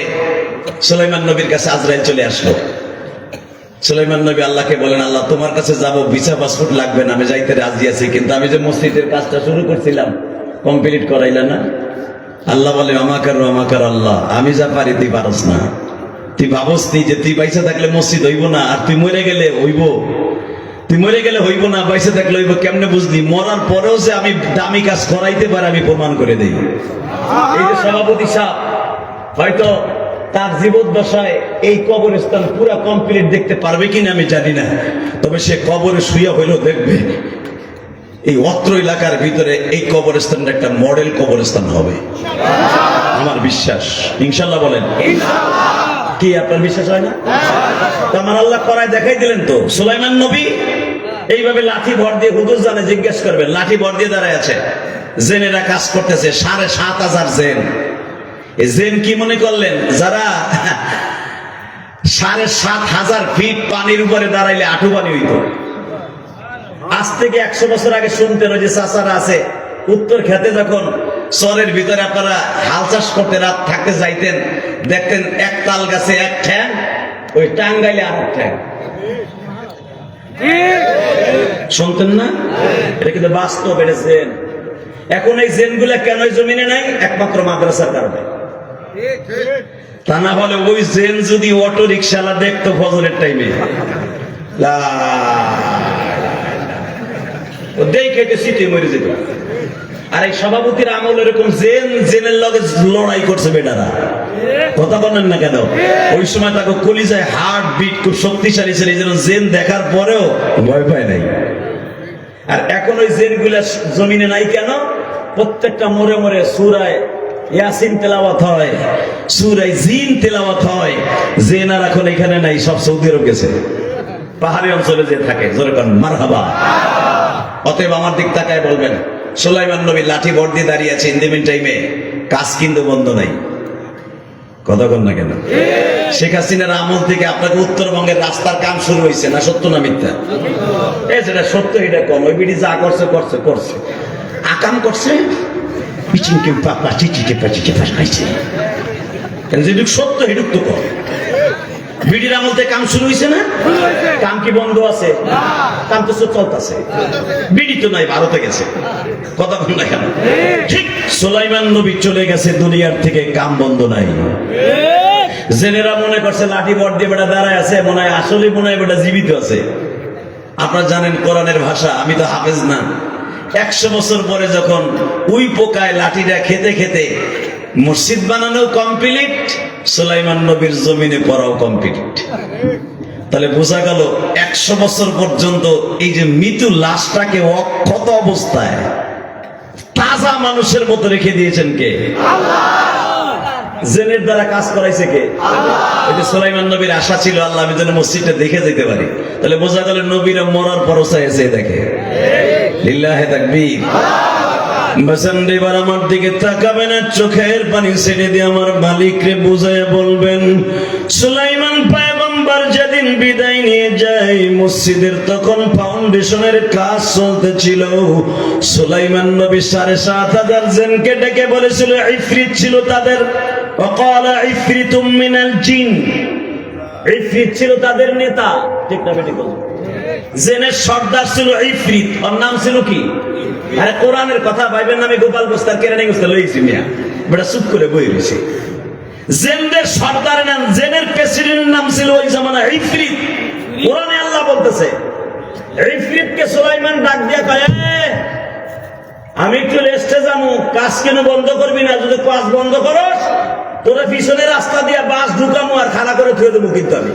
সুলাইমান নবীর কাছে আজরাইল চলে আসলো। সুলাইমান নবী আল্লাহকে বলেন, আল্লাহ তোমার কাছে যাব, ভিসা পাসপোর্ট লাগবে না, আমি যাইতে রাজি আছি, কিন্তু আমি যে মসজিদের কাজটা শুরু করছিলাম কমপ্লিট করাইলা না। আল্লাহ বলে, আমাকার আল্লাহ, আমি যা পারি তুই পারস না। তুই ভাবস নি যে তুই বাইসা থাকলে মসজিদ হইব না, আর তুই মরে গেলে হইব। তুই মরে গেলে হইব না, বাইসা থাকলে হইব। কেমনে বুঝলি? মরার পরেও যে আমি দামি কাজ করাইতে পারি আমি প্রমাণ করে দেই। এই যে সভাপতি সাহেব হয়তো তার জীবদ্দশায় এই কবরস্থান পুরা কমপ্লিট দেখতে পারবে কিনা আমি জানি না, তবে সে কবরে শুয়ে হইলেও দেখবে এই অত্র এলাকার ভিতরে এই কবরস্থানটা একটা মডেল কবরস্থান হবে, আমার বিশ্বাস। ইনশাল্লাহ বলেন। কি আপনার বিশ্বাস হয় না? আমার আল্লাহ করায় দেখাই দিলেন তো। সুলাইমান নবী এইভাবে লাঠি ভর দিয়ে, হুজুর জানে জিজ্ঞেস করবেন, লাঠি ভর দিয়ে দাঁড়ায় আছে, জেনেরা কাজ করতেছে, 7,500 জেন। এই জেন কি মনে করলেন? যারা 7,500 ফিট পানির উপরে দাঁড়াইলে আঁটু পানি হইত। আজ থেকে 100 বছর আগে শুনতেন, ওই যে চাচারা আছে উত্তর খেতে, যখন চরের ভিতরে আপনারা হাল চাষ করতে রাত থাকতে যাইতেন, দেখতেন এক তাল গাছে এক ঠ্যাং, ওই টাঙ্গাইলে আর এক ঠ্যাং। শুনতেন না? এটা কিন্তু বাস্তব, এটা জেন। এখন এই জেন গুলা কেন জমিনে নাই? একমাত্র মাদ্রাসার কারণে। তা না হলে ওই জেন যদি অটো রিক্সালা দেখতো ফজরের টাইমে, দেখে সিটে মরে যেত। আর এই সভাপতির আমল এরকম, জেনের লগে লড়াই করছে বেটারা। কথা বলেন না কেন? ওই সময় তাকে কলিজায় হার্ট বিট খুব শক্তিশালী ছিল, এই জন্য জেন দেখার পরেও ভয় পায় নাই। আর এখন ওই জেন গুলা জমিনে নাই কেন? প্রত্যেকটা মোড়ে মোড়ে সূরায়ে ইয়াসিন তেলাওয়াত হয়, সূরায়ে জিন তেলাওয়াত হয়। জেন আর এখন এখানে নাই, সব সৌদি আরব গেছে, পাহাড়ি অঞ্চলে যে থাকে। জোরে করেন মারহাবা। অতএব আমার দিক তাকায় বলবেন, সুলাইমান নবী লাঠি ভর দিয়ে দাঁড়িয়ে আছে, ইন্দিমিন টাইমে কাজ কিন্তু বন্ধ নাই। কথা বল না কেন? শেখ হাসিনার আমল থেকে আপনাকে উত্তরবঙ্গের রাস্তার কাম শুরু হয়েছে না? সত্য না মিথ্যা? এই যেটা সত্য এটা কম। ওই বিডি যা করছে করছে করছে, আকাম করছে, পিচিনকে পাপা চিচিকে পাচিকে খাইছে। যেটুক সত্য সেটুক তো কম। বিডির আমল থেকে কাম শুরু হয়েছে না? কাম কি বন্ধ আছে? কাম তো চলতেছে। বিডি তো নাই, ভারতে গেছে। কথা বল না কেন? ঠিক সুলাইমান নবী চলে গেছে দুনিয়ার থেকে, কাম বন্ধ নাই। জেনেরা মনে করছে লাঠি বট দিয়ে বেটা দাঁড়ায় আছে, মনে হয় আসলে মনে হয় বেটা জীবিত আছে। আপনারা জানেন কোরআনের ভাষা, আমি তো হাফেজ না। 100 বছর পরে যখন উই পোকায় লাঠিটা খেতে খেতে মসজিদ বানানো কমপ্লিট, সুলাইমান নবীর জমিনে পড়াও কমপ্লিট। তাহলে বোঝা গেল 100 বছর পর্যন্ত এই যে মৃত্যু লাশটাকে অক্ষত অবস্থায় তাজা মানুষের মতো রেখে দিয়েছেন কে? আল্লাহ। জেনের দ্বারা কাজ করাইছে কে? আল্লাহ। এই যে সুলাইমান নবীর আশা ছিল, আল্লাহ আমি যেন মসজিদটা দেখে যেতে পারি। তাহলে বোঝা গেল নবীরা মরার পরও চাইছে দেখে। লিল্লাহে তাকবীর। বাসান্ডে এবার আমার দিকে তাকাবেন, চোখের পানি ছেড়ে দিয়ে আমার মালিকরে বুঝায় বলবেন, সুলাইমান পয়গম্বর যেদিন বিদায় নিয়ে যায়। মসজিদের তখন ফাউন্ডেশনের কাজ চলতেছিল। সুলাইমান নবী ৭,৫০০ জিনকে ডেকে বলেছিল, ইফরিত ছিল তাদের, ওয়াকালা ইফরিতুম মিনাল জিন, ইফরিত ছিল তাদের নেতা, ঠিক না বেটি বল? জিনের সর্দার ছিল ইফরিত, ওর নাম ছিল কি? আরে কোরআনের কথা ভাইবেন, আমি গোপাল গোস্তার কেরানি গোস্তার লইছি মিয়া, বেটা চুপ করে বই রইছে। জেনদের সর্দারের নাম, জেনের প্রেসিডেন্টের নাম ছিল ওই জামানা ইফরিত। কোরআনে আল্লাহ বলতেছে, ইফরিতকে সুলাইমান ডাক দিয়া কয়, আমি একটু রেস্টে যাবো, কাজ কেন বন্ধ করবি না? যদি কাজ বন্ধ করস তোরা পিছনে রাস্তা দিয়া বাস ঢুকামো আর খাড়া করে থুয়ে দেবো। কিন্তু আমি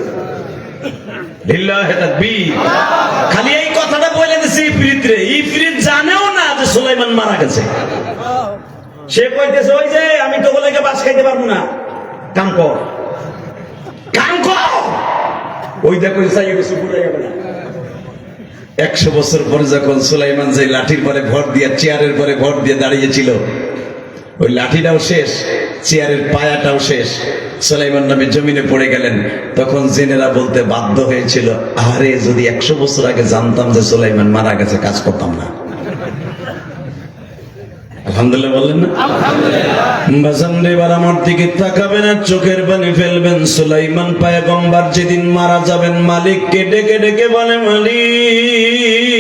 খালি এই কথাটা বলে দিছি ইফরিত রে। ইফরিত জানেও না যে সুলাইমান মারা গেছে। সে কইতেছে, ওই যে আমি তো বলে বাস খাইতে পারবো না, কাম কর, কাম কর। ওই দেখো 100 বছর পরে যখন সুলাইমান যে লাঠির পরে ভর দিয়ে, চেয়ারের পরে ভর দিয়ে দাঁড়িয়েছিল, ওই লাঠিটাও শেষ, চেয়ারের পায়াটাও শেষ, সুলাইমান নবী জমিনে পড়ে গেলেন। তখন জিনেরা বলতে বাধ্য হয়েছিল, আরে যদি 100 বছর আগে জানতাম যে সুলাইমান মারা গেছে, কাজ করতাম না। আলহামদুলিল্লাহ বললেন না? বাজান রে, এবার আমার দিকে তাকাবেন আর চোখের পানি ফেলবেন। সুলাইমান পয়গম্বর যেদিন মারা যাবেন, মালিককে ডেকে ডেকে বলে, মালিক,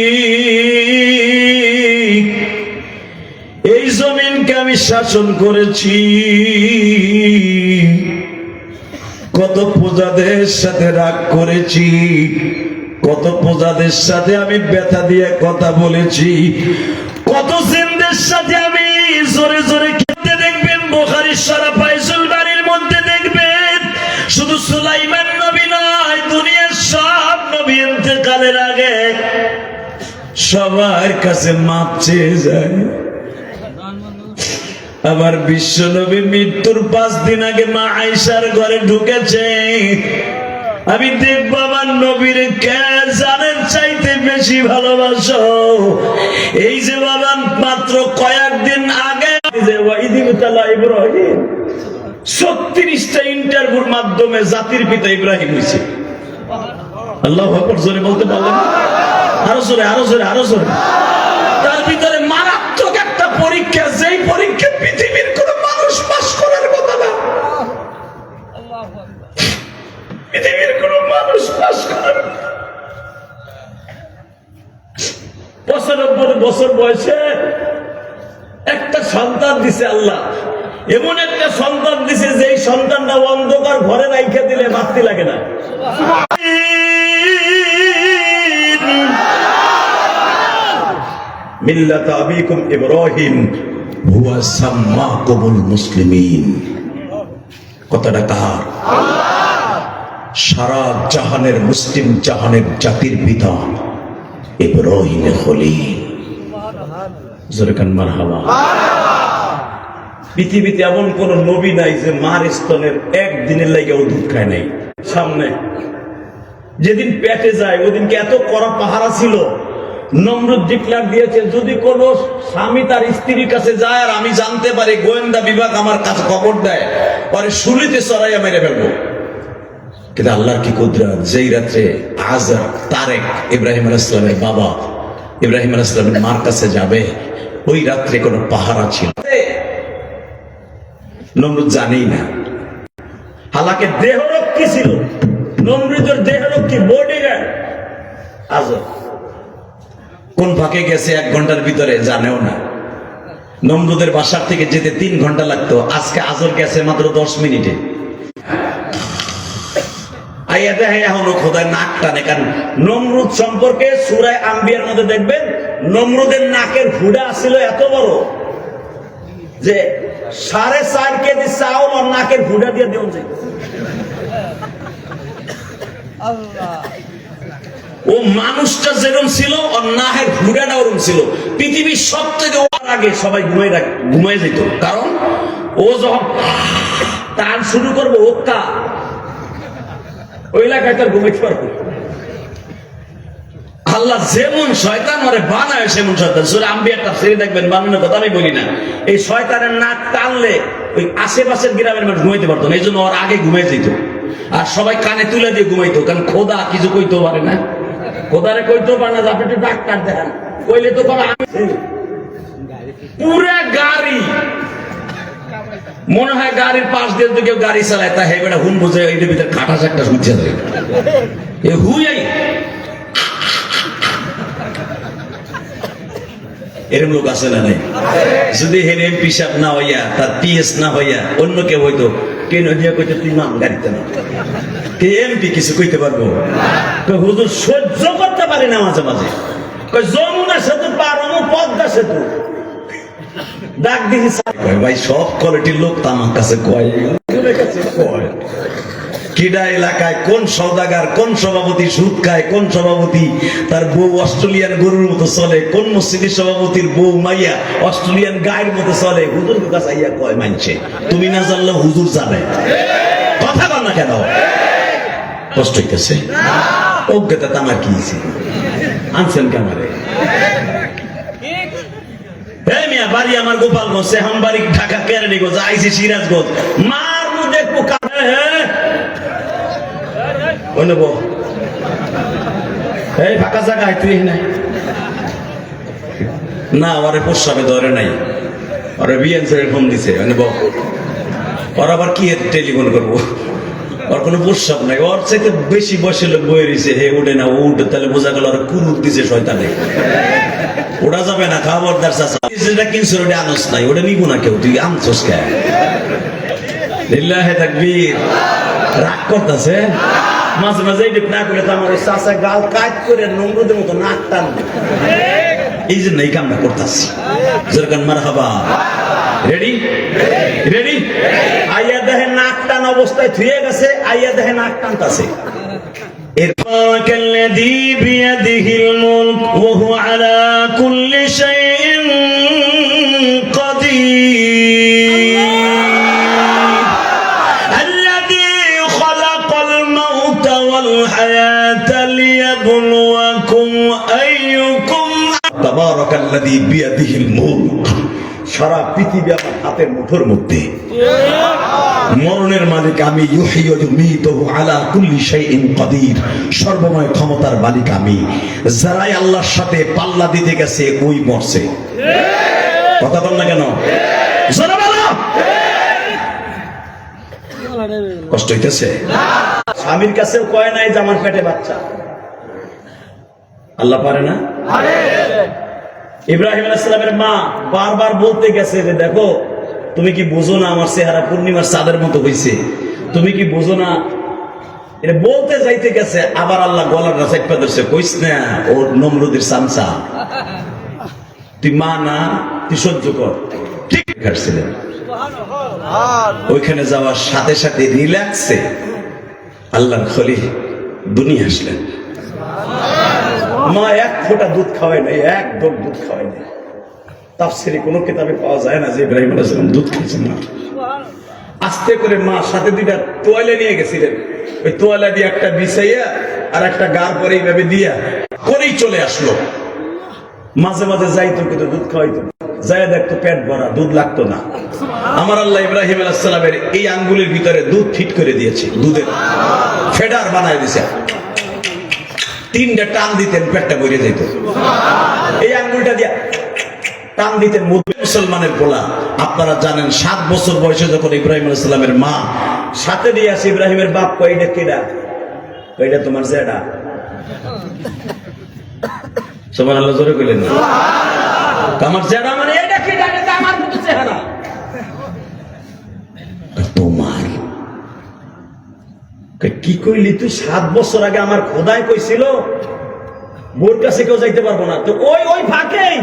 এই জমিনকে আমি শাসন করেছি, কত প্রজাদের সাথে রাগ করেছি, কত প্রজাদের সাথে আমি ব্যথা দিয়ে কথা বলেছি, কত জিনদের সাথে আমি জোরে জোরে খেতে দেখবেন। বুখারীর শরীফ ফাইসুল বাড়ির মধ্যে দেখবেন, শুধু সুলাইমান নবী নয়, দুনিয়ার সব নবী ইন্তেকালের আগে সবার কাছে মাপ চেয়ে যায়। আবার বিশ্ব নবী মৃত্যুর 5 দিন আগে মা আয়েশার ঘরে ঢুকেছে। আমি দেখবো আমার নবীর কে জানের চাইতে বেশি ভালোবাসো। এই যে বাবা মাত্র কয়েকদিন আগে যে ইব্রাহিম 36টা ইন্টারভিউর মাধ্যমে জাতির পিতা ইব্রাহিম হয়েছে। আল্লাহু আকবার, জোরে বলতে পারলেন? আরো জোরে, আরো জোরে, আরো জোরে। তার ভিতরে মারাত্মক একটা পরীক্ষা, যেই পরীক্ষা পৃথিবীর কোন মানুষ পাস করার কথা না, পৃথিবীর কোন মানুষ পাস করার। 95 বছর বয়সে একটা সন্তান দিছে আল্লাহ, এমন একটা সন্তান দিছে যেই সন্তানটা অন্ধকার ঘরে রাইখা দিলে বাতি লাগে না। মিল্লাত আবিকুম ইব্রাহিম হুয়া সাম্মাকুমুল মুসলিমিন। কথাটা কার? সারা জাহানের মুসলিম জাহানের জাতির পিতা ইব্রাহিম খলিল। জোরে কান মারহাবা। পৃথিবীতে এমন কোন নবী নাই যে মার স্তনের একদিনের লাগে দুধ খায় নাই। সামনে যেদিন পেটে যায় ওদিনকে এত কড়া পাহারা ছিল। নমরুদ ডিক্লার দিয়েছে, যদি কোন স্বামী তার স্ত্রীর কাছে যায় আর আমি জানতে পারি, গোয়েন্দা বিভাগ আমার কাছে খবর দেয়, পরে শুলিতে চড়াইয়া মেরে ফেলবো। কিন্তু আল্লাহর কি কুদরত, যেই রাত্রে আজর তারেক ইব্রাহিম আলাইহিস সালামের বাবা ইব্রাহিম আলাইহিস সালামের মার কাছে যাবে, ওই রাত্রে কোনো পাহারা ছিল নমরুদ জানেই না। হালাকে দেহরক্ষী ছিল, নমরুদের দেহরক্ষী বডিগার্ড আজর। কোন ফাঁকে গেছে 1 ঘন্টার ভিতরে জানেও না। নমরুদের বাসার থেকে যেতে 3 ঘন্টা লাগতো, আজকে আজর গেছে মাত্র 10 মিনিটে। আইয়া দেখে এখনো খোদায় নাক টানে। কারণ নমরুদ সম্পর্কে সূরা আম্বিয়ার মধ্যে দেখবেন, নমরুদের নাকের হুডা ছিল এত বড় যে 4.5 কেজি চাউল আর নাকের হুডা দিয়ে দেওয়া যায়। ও মানুষটা যেরকম ছিল ওর নাকের হুডাটা ওরকম ছিল। পৃথিবীর সবথেকে ওর আগে সবাই ঘুমাই যেত, কারণ ও যখন টান শুরু করবো ওকা ওই এলাকায় তার ঘুমাইতে পারবো। আল্লাহ যেমন শয়তান ওরে বানায় সেমন শয়তান। সূরা আম্বিয়ার তাফসীরে দেখবেন, বানানোর কথা আমি বলি না, এই শয়তানের নাক টানলে ওই আশেপাশের গ্রামের মানুষ ঘুমাইতে পারতো না, এই জন্য ওর আগে ঘুমাই যেত। আর সবাই কানে তুলে দিয়ে ঘুমাইতো, কারণ খোদা কিছু কইতেও পারে না, খোদারে কইতেও পারে না যে আপনি একটু ডাক্তার দেখান, কইলে তো কবে পুরা গাড়ি মনে হয় গাড়ির পাশ দিয়ে যদি কেউ গাড়ি চালায় তা হেবেটা হুন বুঝে এর ভিতরে খাটা চাকটা শুনছে যায় এ হুই এরম লোক আছে না নাই? যদি হের এমপি সাহেব না হইয়া তার পিএস না হইয়া অন্য কেউ হইতো কেন দিয়ে কইতে তুই নাম গাড়িতে না কে এমপি কিছু কইতে পারবো? হুজুর সহ্য করতে পারি না মাঝে মাঝে, যমুনা সেতু পার হবো পদ্মা সেতু ডাক দিহি ভাই সব কোয়ালিটির লোক তো আমার কাছে কয় কিডা এলাকায় কোন সওদাগার, কোন সভাপতি সুদ খায়, কোন সভাপতি তার বউ অস্ট্রেলিয়ান গরুর মতো চলে, কোন মসজিদের সভাপতির বউ মাইয়া অস্ট্রেলিয়ান গায়ের মতো চলে, হুজুর কাছে আইয়া কয় মানছে, তুমি না জানলে হুজুর জানে, কথা বল না কেন? কষ্ট হইতেছে অজ্ঞতা আমার কি আনছেন ক্যামেরে বাড়ি আমার গোপালগঞ্জ, সেহাম বাড়ি ঢাকা কেরানীগঞ্জ, আইসি সিরাজগঞ্জ, মার মধ্যে পোকা এই ফাঁকা জায়গায় তুই নাই না, ওরে প্রস্রাবে ধরে নাই, ওরে বিএনসির ফোন দিছে ওর আবার কি টেলিফোন করবো, ওর কোনো প্রস্রাব নাই, ওর চাইতে বেশি বয়সের লোক বয়ে রয়েছে, হে উঠে না ও উঠে, তাহলে বোঝা গেল ওর কুরুত দিছে শয়তানে, ওটা যাবে না খাবারদার চাচা, যেটা কিনছো ওটা আনস নাই, ওটা নিবো না কেউ, তুই আনছস কে? লিল্লাহে তাকবীর। রাগ করতেছে মাঝে মাঝে এইটুক না করলে তো আমার ওই চাচা গাল কাজ করে নমরুদের মতো নাক টান, এই জন্য এই কামটা করতেছি। যেরকম মারহাবা, রেডি রেডি, আইয়া দেখে নাক টান অবস্থায় থুয়ে গেছে, আইয়া দেখে নাক টানতাছে। الذي بيده الملك وهو على كل شيء قدير الذي خلق الموت والحياة ليبلوكم أيكم تبارك الذي بيده الملك সারা পৃথিবী আমার হাতের মুঠোর মধ্যে, মরণের মালিক আমি, আলা কুল্লি শাইইন কাদির, সর্বময় ক্ষমতার মালিক আমি। যারাই আল্লাহর সাথে পাল্লা দিতে গেছে ওই মরছে, কথা বল না কেন? কষ্ট হইতেছে? স্বামীর কাছেও কয় নাই যে আমার পেটে বাচ্চা, আল্লাহ পারে না? ইব্রাহিম আলাইহিস সালামের মা বারবার বলতে গেছে যে দেখো তুমি কি বুঝো না আমার চেহারা পূর্ণিমার চাঁদের মতো হইছে, তুমি কি বুঝো না, এটা বলতে যাইতে গেছে, আবার আল্লাহ গলার চাপা ধরছে, কইস না ও নমরুদের চামচা, তুই মা না, তুই সহ্য কর। ঠিক কাটছিলেন, ওইখানে যাওয়ার সাথে সাথে রিল্যাক্সে আল্লাহর খলিল দুনিয়া আসলেন। মা এক ফোঁটা দুধ খাওয়াই নাই, এক ডোক দুধ খাওয়াই নাই। তাফসিরে কোনো কিতাবে পাওয়া যায় না যে ইব্রাহিম আলাইহিস সালাম দুধ খেয়েছেন না। আস্তে করে মা সাথে দুইটা তোয়ালে নিয়ে গেছিলেন, ওই তোয়ালা দিয়ে একটা বিছাইয়া আর একটা গার পরে এইভাবে দিয়া করেই চলে আসলো। মাঝে মাঝে যাইতো কিন্তু দুধ খাওয়াইতো, যাই দেখতো পেট ভরা, দুধ লাগতো না। আমার আল্লাহ ইব্রাহিম আলাইহিস সালামের এই আঙ্গুলের ভিতরে দুধ ফিট করে দিয়েছে, দুধের ফেডার বানায় দিয়েছে, তিনটা টান দিতেন পেটটা ভরে যেত, এই আঙ্গুলটা দিয়া টান দিতেন। মুসলমানের পোলা আপনারা জানেন 7 বছর বয়সে যখন ইব্রাহিম আলাইহিস সালামের মা সাথে দিয়ে আসে, ইব্রাহিমের বাপ কয় এটা কেডা, এটা তোমার জেডা, সুবহানাল্লাহ জোরে কইলেন না, আমার জেডা মানে এটা কেডা, এটা আমার মতো চেহারা, তোমার কি কইলি তুই? 7 বছর আগে আমার খোদাই কইছিল বোর কাছে কেউ যাইতে পারবো না, তো ওই ফাঁকেই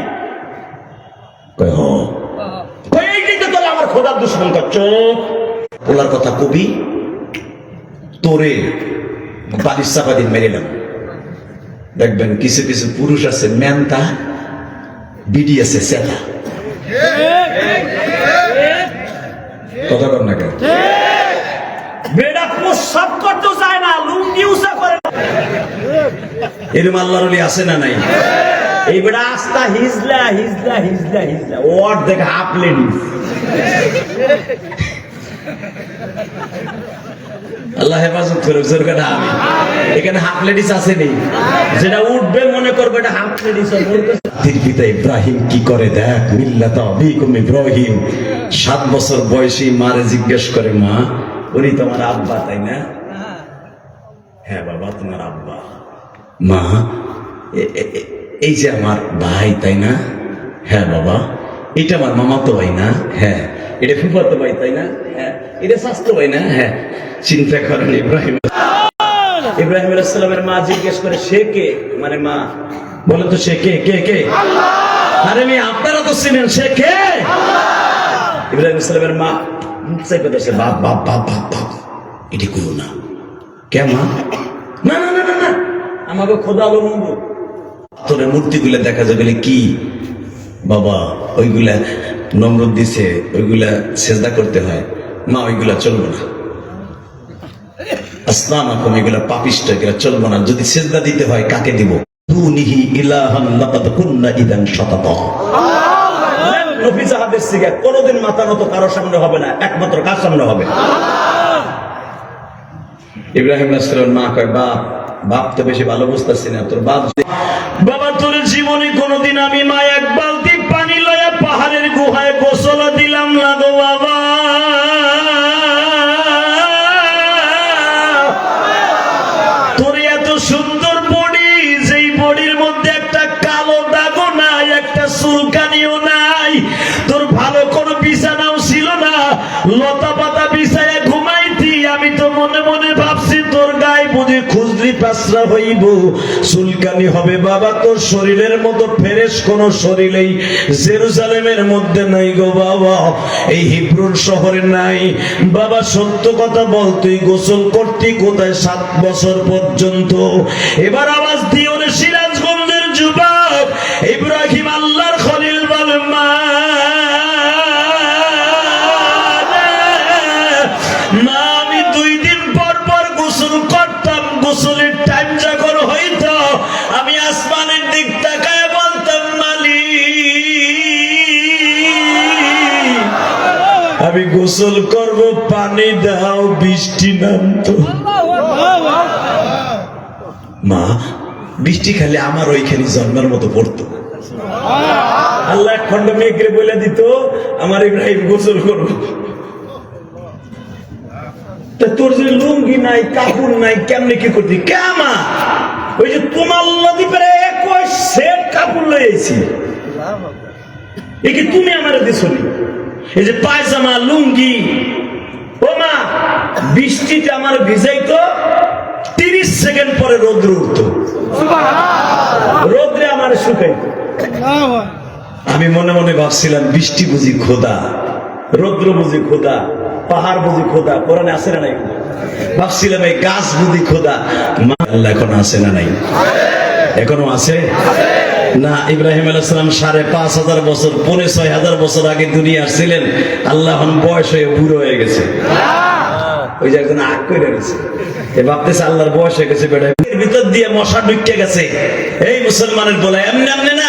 আমার খোদার দুশ্মন করছো। ওলার কথা কবি তোরে বালিশ চাপা দিন মেরিলাম। দেখবেন কিছু কিছু পুরুষ আছে মেনতা, বিডি আছে সেটা, কথা বল না কেন? বেড়া প্রস্রাব করতে চায় না, লুঙ্গি উঁচা করে, এরকম আল্লাহর ওলি আছে না নাই? এই বেড়া আস্তা হিজলা হিজলা হিজলা হিজলা ওর দেখে হাফ লেডিস। আল্লাহ হেফাজত করে জোর করে আমি এখানে হাফ লেডিস আসেনি, যেটা উঠবে মনে করবে এটা হাফ লেডিস। পিতা ইব্রাহিম কি করে দেখ, মিল্লাতা আবিকুম ইব্রাহিম। 7 বছর বয়সী মারে জিজ্ঞেস করে, মা উনি তোমার আব্বা তাই না? হ্যাঁ বাবা তোমার আব্বা। মা এই যে আমার ভাই তাই না? হ্যাঁ বাবা। এটা আমার মামাতো ভাই না? হ্যাঁ। এটা ফুফাতো ভাই তাই না? হ্যাঁ। এটা স্বাস্থ্য ভাই না? হ্যাঁ। চিন্তা করেন ইব্রাহিম আলাইহিস সালামের মা জিজ্ঞেস করে, সে কে? মানে মা বলে তো সে কে? কে কে? আরে মেয়ে আপনারা তো চিনেন, সে কে? ইব্রাহিম আলাইহিস সালামের মা মুখ চাইপে ধরছে, বাপ বাপ বাপ বাপ বাপ এটি কইও না। কে মা? না না না না না, আমাকে খোদা আলো মন্দ তোর মূর্তিগুলা দেখা যাবে। কি বাবা? ওইগুলা নমরুদ দিছে, ওইগুলা সেজদা করতে হয়। মা ওইগুলা চলবো না, আসলাম এখন এগুলা পাপিষ্ট, এগুলা চলবো না। যদি সেজদা দিতে হয় কাকে দিব? দুনিহি ইলাহান লাকাদ কুননা ইদান শাতাতা। নবী জাহাদের সিগা কোনোদিন মাথা নত কারোর সামনে হবে না, একমাত্র কার সামনে হবে? ইব্রাহিম আলাইহিস সালামের মা কয়, বাপ বাপ তো বেশি ভালো বুঝতেছি না, তোর বাপ। বাবা তোর জীবনে কোনোদিন আমি মা এক বালতি পানি লয়া পাহাড়ের গুহায় গোসল দিলাম না গো বাবা। তোর এত সুন্দর বডি, যেই বডির মধ্যে একটা কালো দাগও নাই, একটা চুলকানিও নাই, তোর ভালো কোনো বিছানাও ছিল না, লতা পাতা বিছায় ঘুমাইতি। আমি তো মনে মনে ভাবছি তোর গায়ে বুঝি খুজলি পাসরা হইব, চুলকানি হবে। বাবা তোর শরীরের মতো ফেরেশ কোন শরীরেই জেরুজালেমের মধ্যে নাই গো বাবা, এই হিব্রুন শহরে নাই। বাবা সত্য কথা বল, তুই গোসল করতি কোথায় 7 বছর পর্যন্ত? এবার আওয়াজ দিও রে সিরাজগঞ্জের যুবক, ইব্রাহিম আল্লাহর খলিল বল, মা আমি 2 দিন পর পর গোসল করতাম। গোসলের টাইম যখন হইতো আমি আসমানের দিক তাকায় বলতাম, মালিক আমি গোসল করব, পানি দাও। বৃষ্টি নামতো। মা বৃষ্টি খালি আমার ওইখানে জন্মের মতো পড়তো। আল্লাহ এক খন্ড মেঘরে বলে দিত, আমার ইব্রাহিম গোসল করবো। তোর যে লুঙ্গি নাই, কাপড় নাই, কেমনে কি করতি? কেমা ওই যে তোমার লদিপের 21 সেট কাপড় লইছি, এ কি তুমি আমার দিছনি? এই যে পায়জামা লুঙ্গি, ও মা বৃষ্টিতে আমার ভিজাইতো, 30 সেকেন্ড পরে রোদ্র উঠতো, রোদ্রে আমার শুকাইতো। আমি মনে মনে ভাবছিলাম, বৃষ্টি বুঝি খোদা, রৌদ্র বুঝি খোদা, পাহাড় বুঝি খোদা। কোরআনে আছে না নাই? ভাবছিলাম এই গাছ বুঝি খোদা। আল্লাহ এখন আছে না নাই? এখনো আছে না? ইব্রাহিম আলাইহিস সালাম 5,500 বছর, 6,500 বছর আগে দুনিয়া আসছিলেন। আল্লাহ এখন বয়স হয়ে বুড়ো হয়ে গেছে। ওই যে একজন আগ করে গেছে, ভাবতেছে আল্লাহর বয়স হয়ে গেছে। বেটা ভিতর দিয়ে মশা ঢুকে গেছে। এই মুসলমানের বলে এমনি এমনি না,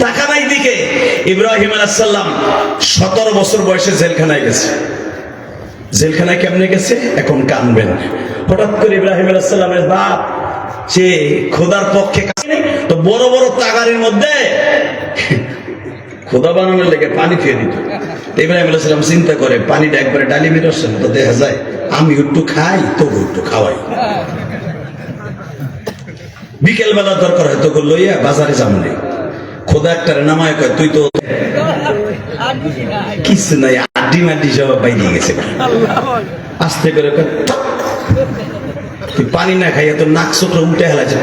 টাকা নাই দিকে। ইব্রাহিম আলাইহিস সালাম 17 বছর বয়সে জেলখানায় গেছে। জেলখানায় কেমনে গেছে এখন কানবেন। হঠাৎ করে ইব্রাহিম আলাইহিস সালামের বাপ সে খোদার পক্ষে তো বড় বড় তাগারির মধ্যে খোদা বানানোর লেগে পানি খেয়ে দিত। ইব্রাহিম আলাইহিস সালাম চিন্তা করে, পানিটা একবারে ডালি মেরছে তো দেখা যায়, আমি একটু খাই তবু একটু খাওয়াই। বিকেল বেলা দরকার হয় তোকে লইয়া বাজারে যাম নেই। খোদা একটা নামায় কয়, তুই তো কিছু নাই, আড্ডি মাড্ডি সব বাইরে গেছে। আস্তে করে তুই পানি না খাইয়া তোর নাক চোখ উঠে হেলাছে।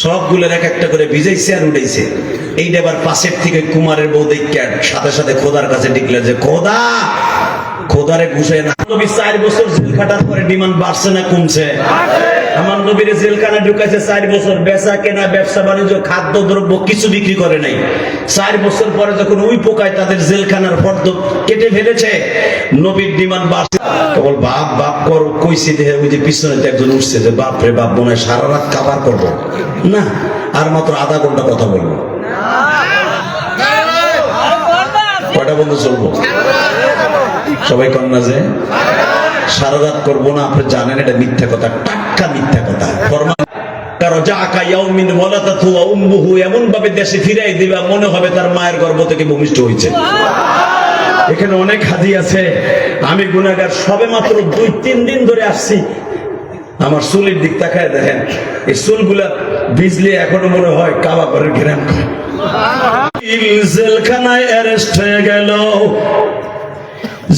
সবগুলোর এক একটা করে ভিজাইছে আর উঠাইছে। এইটা আবার পাশের থেকে কুমারের বউ দেখে সাথে সাথে খোদার কাছে ডিক্লেয়ার যে, খোদা খোদারে ঘুষায় না। নবী 4 বছর জেল খাটার পরে ডিমান্ড বাড়ছে না কমছে? আমার নবীর জেলখানা ঢুকাইছে 4 বছর, বেচা কেনা ব্যবসা বাণিজ্য খাদ্য দ্রব্য কিছু বিক্রি করে নাই। 4 বছর পরে যখন ওই পোকায় তাদের জেলখানার ফর্দ কেটে ফেলেছে, নবীর ডিমান্ড বাড়ছে। কেবল বাপ বাপ কর কইছি দেখে ওই যে পিছনে একজন উঠছে যে, বাপ রে বাপ, মনে হয় সারা রাত কাবার করবো না, আর মাত্র আধা ঘন্টা কথা বলবো। কয়টা বন্ধু চলবো? সবাই কন্যা যে সারা রাত করবো না, আপনি জানেন এটা মিথ্যা কথা, টাটকা মিথ্যা কথা। এমন ভাবে দেশে ফিরাই দিবা মনে হবে তার মায়ের গর্ভ থেকে ভূমিষ্ঠ হয়েছে। এখানে অনেক হাজি আছে, আমি গুনাহগার, সবে মাত্র 2-3 দিন ধরে আসছি। আমার চুলের দিক তাকায় দেখেন, এই চুলগুলা ভিজলে এখনো মনে হয় কাবা করে ঘেরান করে। জেলখানায় অ্যারেস্ট হয়ে গেল,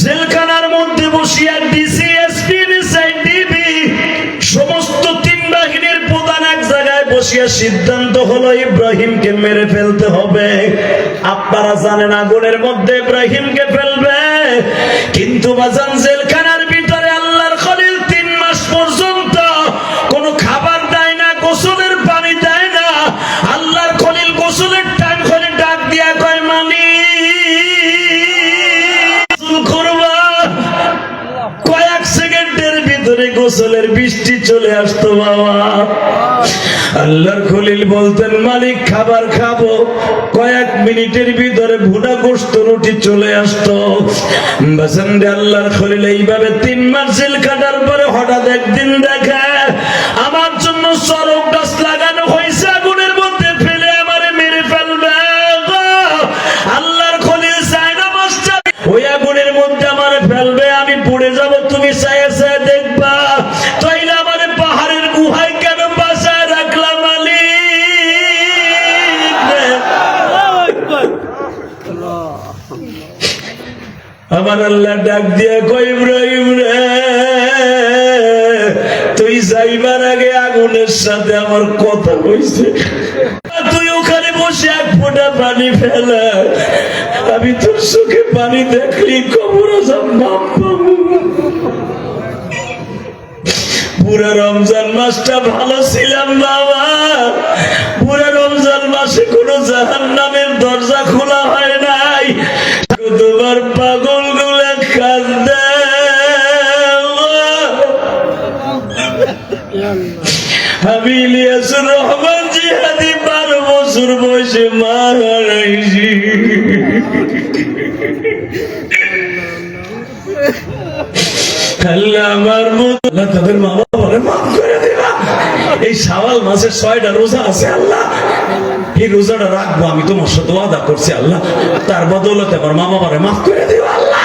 জেলখানার মধ্যে বসিয়া ডিসি, এসপি, ডিবি সমস্ত 3 বাহিনীর প্রধান এক জায়গায় বসিয়া সিদ্ধান্ত হলো ইব্রাহিমকে মেরে ফেলতে হবে। আপনারা জানেন আগুনের মধ্যে ইব্রাহিমকে ফেলবে, কিন্তু বাজান জেলখানার ভিতরে আল্লাহর খলিল 3 মাস পর্যন্ত কোনো খাবার দেয় না, গোসলের পানি দেয় না। আল্লাহর খলিল গোসলের টাইম করে ডাক দিয়া কয় মানি কয়েক সেকেন্ডের ভিতরে গোসলের বৃষ্টি চলে আসতো বাবা। আল্লাহর খলিল বলতেন মালিক খাবার খাবো, কয়েক মিনিটের ভিতরে ভুনা গোশত রুটি চলে আসতো। বাসান্দে আল্লাহর খলিল এইভাবে 3 মাস জেল কাটার পরে হঠাৎ একদিন দেখে আমার জন্য সরক গাছ লাগানো হয়েছে, আগুনের মধ্যে ফেলে আমারে মেরে ফেলবে। আল্লাহর খলিল চায় না মাস্টার ওই আগুনের মধ্যে আমারে ফেলবে, আমি পড়ে যাব, তুমি চায়ে চায়ে দেখবা, তাইলে আমারে পাহাড়ের গুহায় কেন বাসায় রাখলাম আমার আল্লাহ ডাক দিয়ে কই ইব্রাহিম রে, তুই যাইবার আগে আগুনের সাথে আমার কথা হইছে, তুই ওখানে বসে 1 ফোঁটা পানি ফেলা, আমি তোর চোখে পানি দেখলি কবর আযাব মাপ পাবো। পুরা রমজান মাসটা ভালো ছিলাম বাবা, পুরা রমজান মাসে কোনো জাহান্নামের দরজা খোলা হয় নাই। তোমার পাগল গুলা কাঁদে, আমি ইলিয়াসুর রহমান জিহাদি 12 বছর বয়সে মা হারাইছি। আল্লাহ আমার মতো তাদের মা বাবারে মাফ করে দিবা। এই শাওয়াল মাসের 6টা রোজা আছে আল্লাহ, এই রোজাটা রাখবো, আমি তোমার সাথে ওয়াদা করছি আল্লাহ, তার বদৌলতে আমার মা বাবারে মাফ করে দিবা আল্লাহ।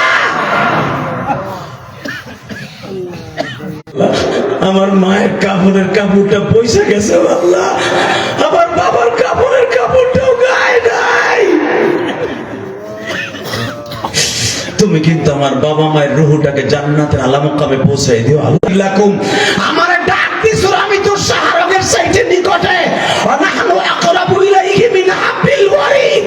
আমার মায়ের কাপড়ের কাপড়টা পয়সা গেছে আল্লাহ, আমার বাবার কাপড়ের কাপড়টাও গায়ে নাই। তুমি কিন্তু আমার বাবা মায়ের রুহটাকে জান্নাতের আলা মুকামে পৌঁছাই দিও আল্লাহ। আমারে ডাক দিছো, আমি তোর শাহরগের সাইডে নিকটে, ওয়া নাহনু আকরাবু ইলাইহি মিন হাবলিল ওয়ারিদ।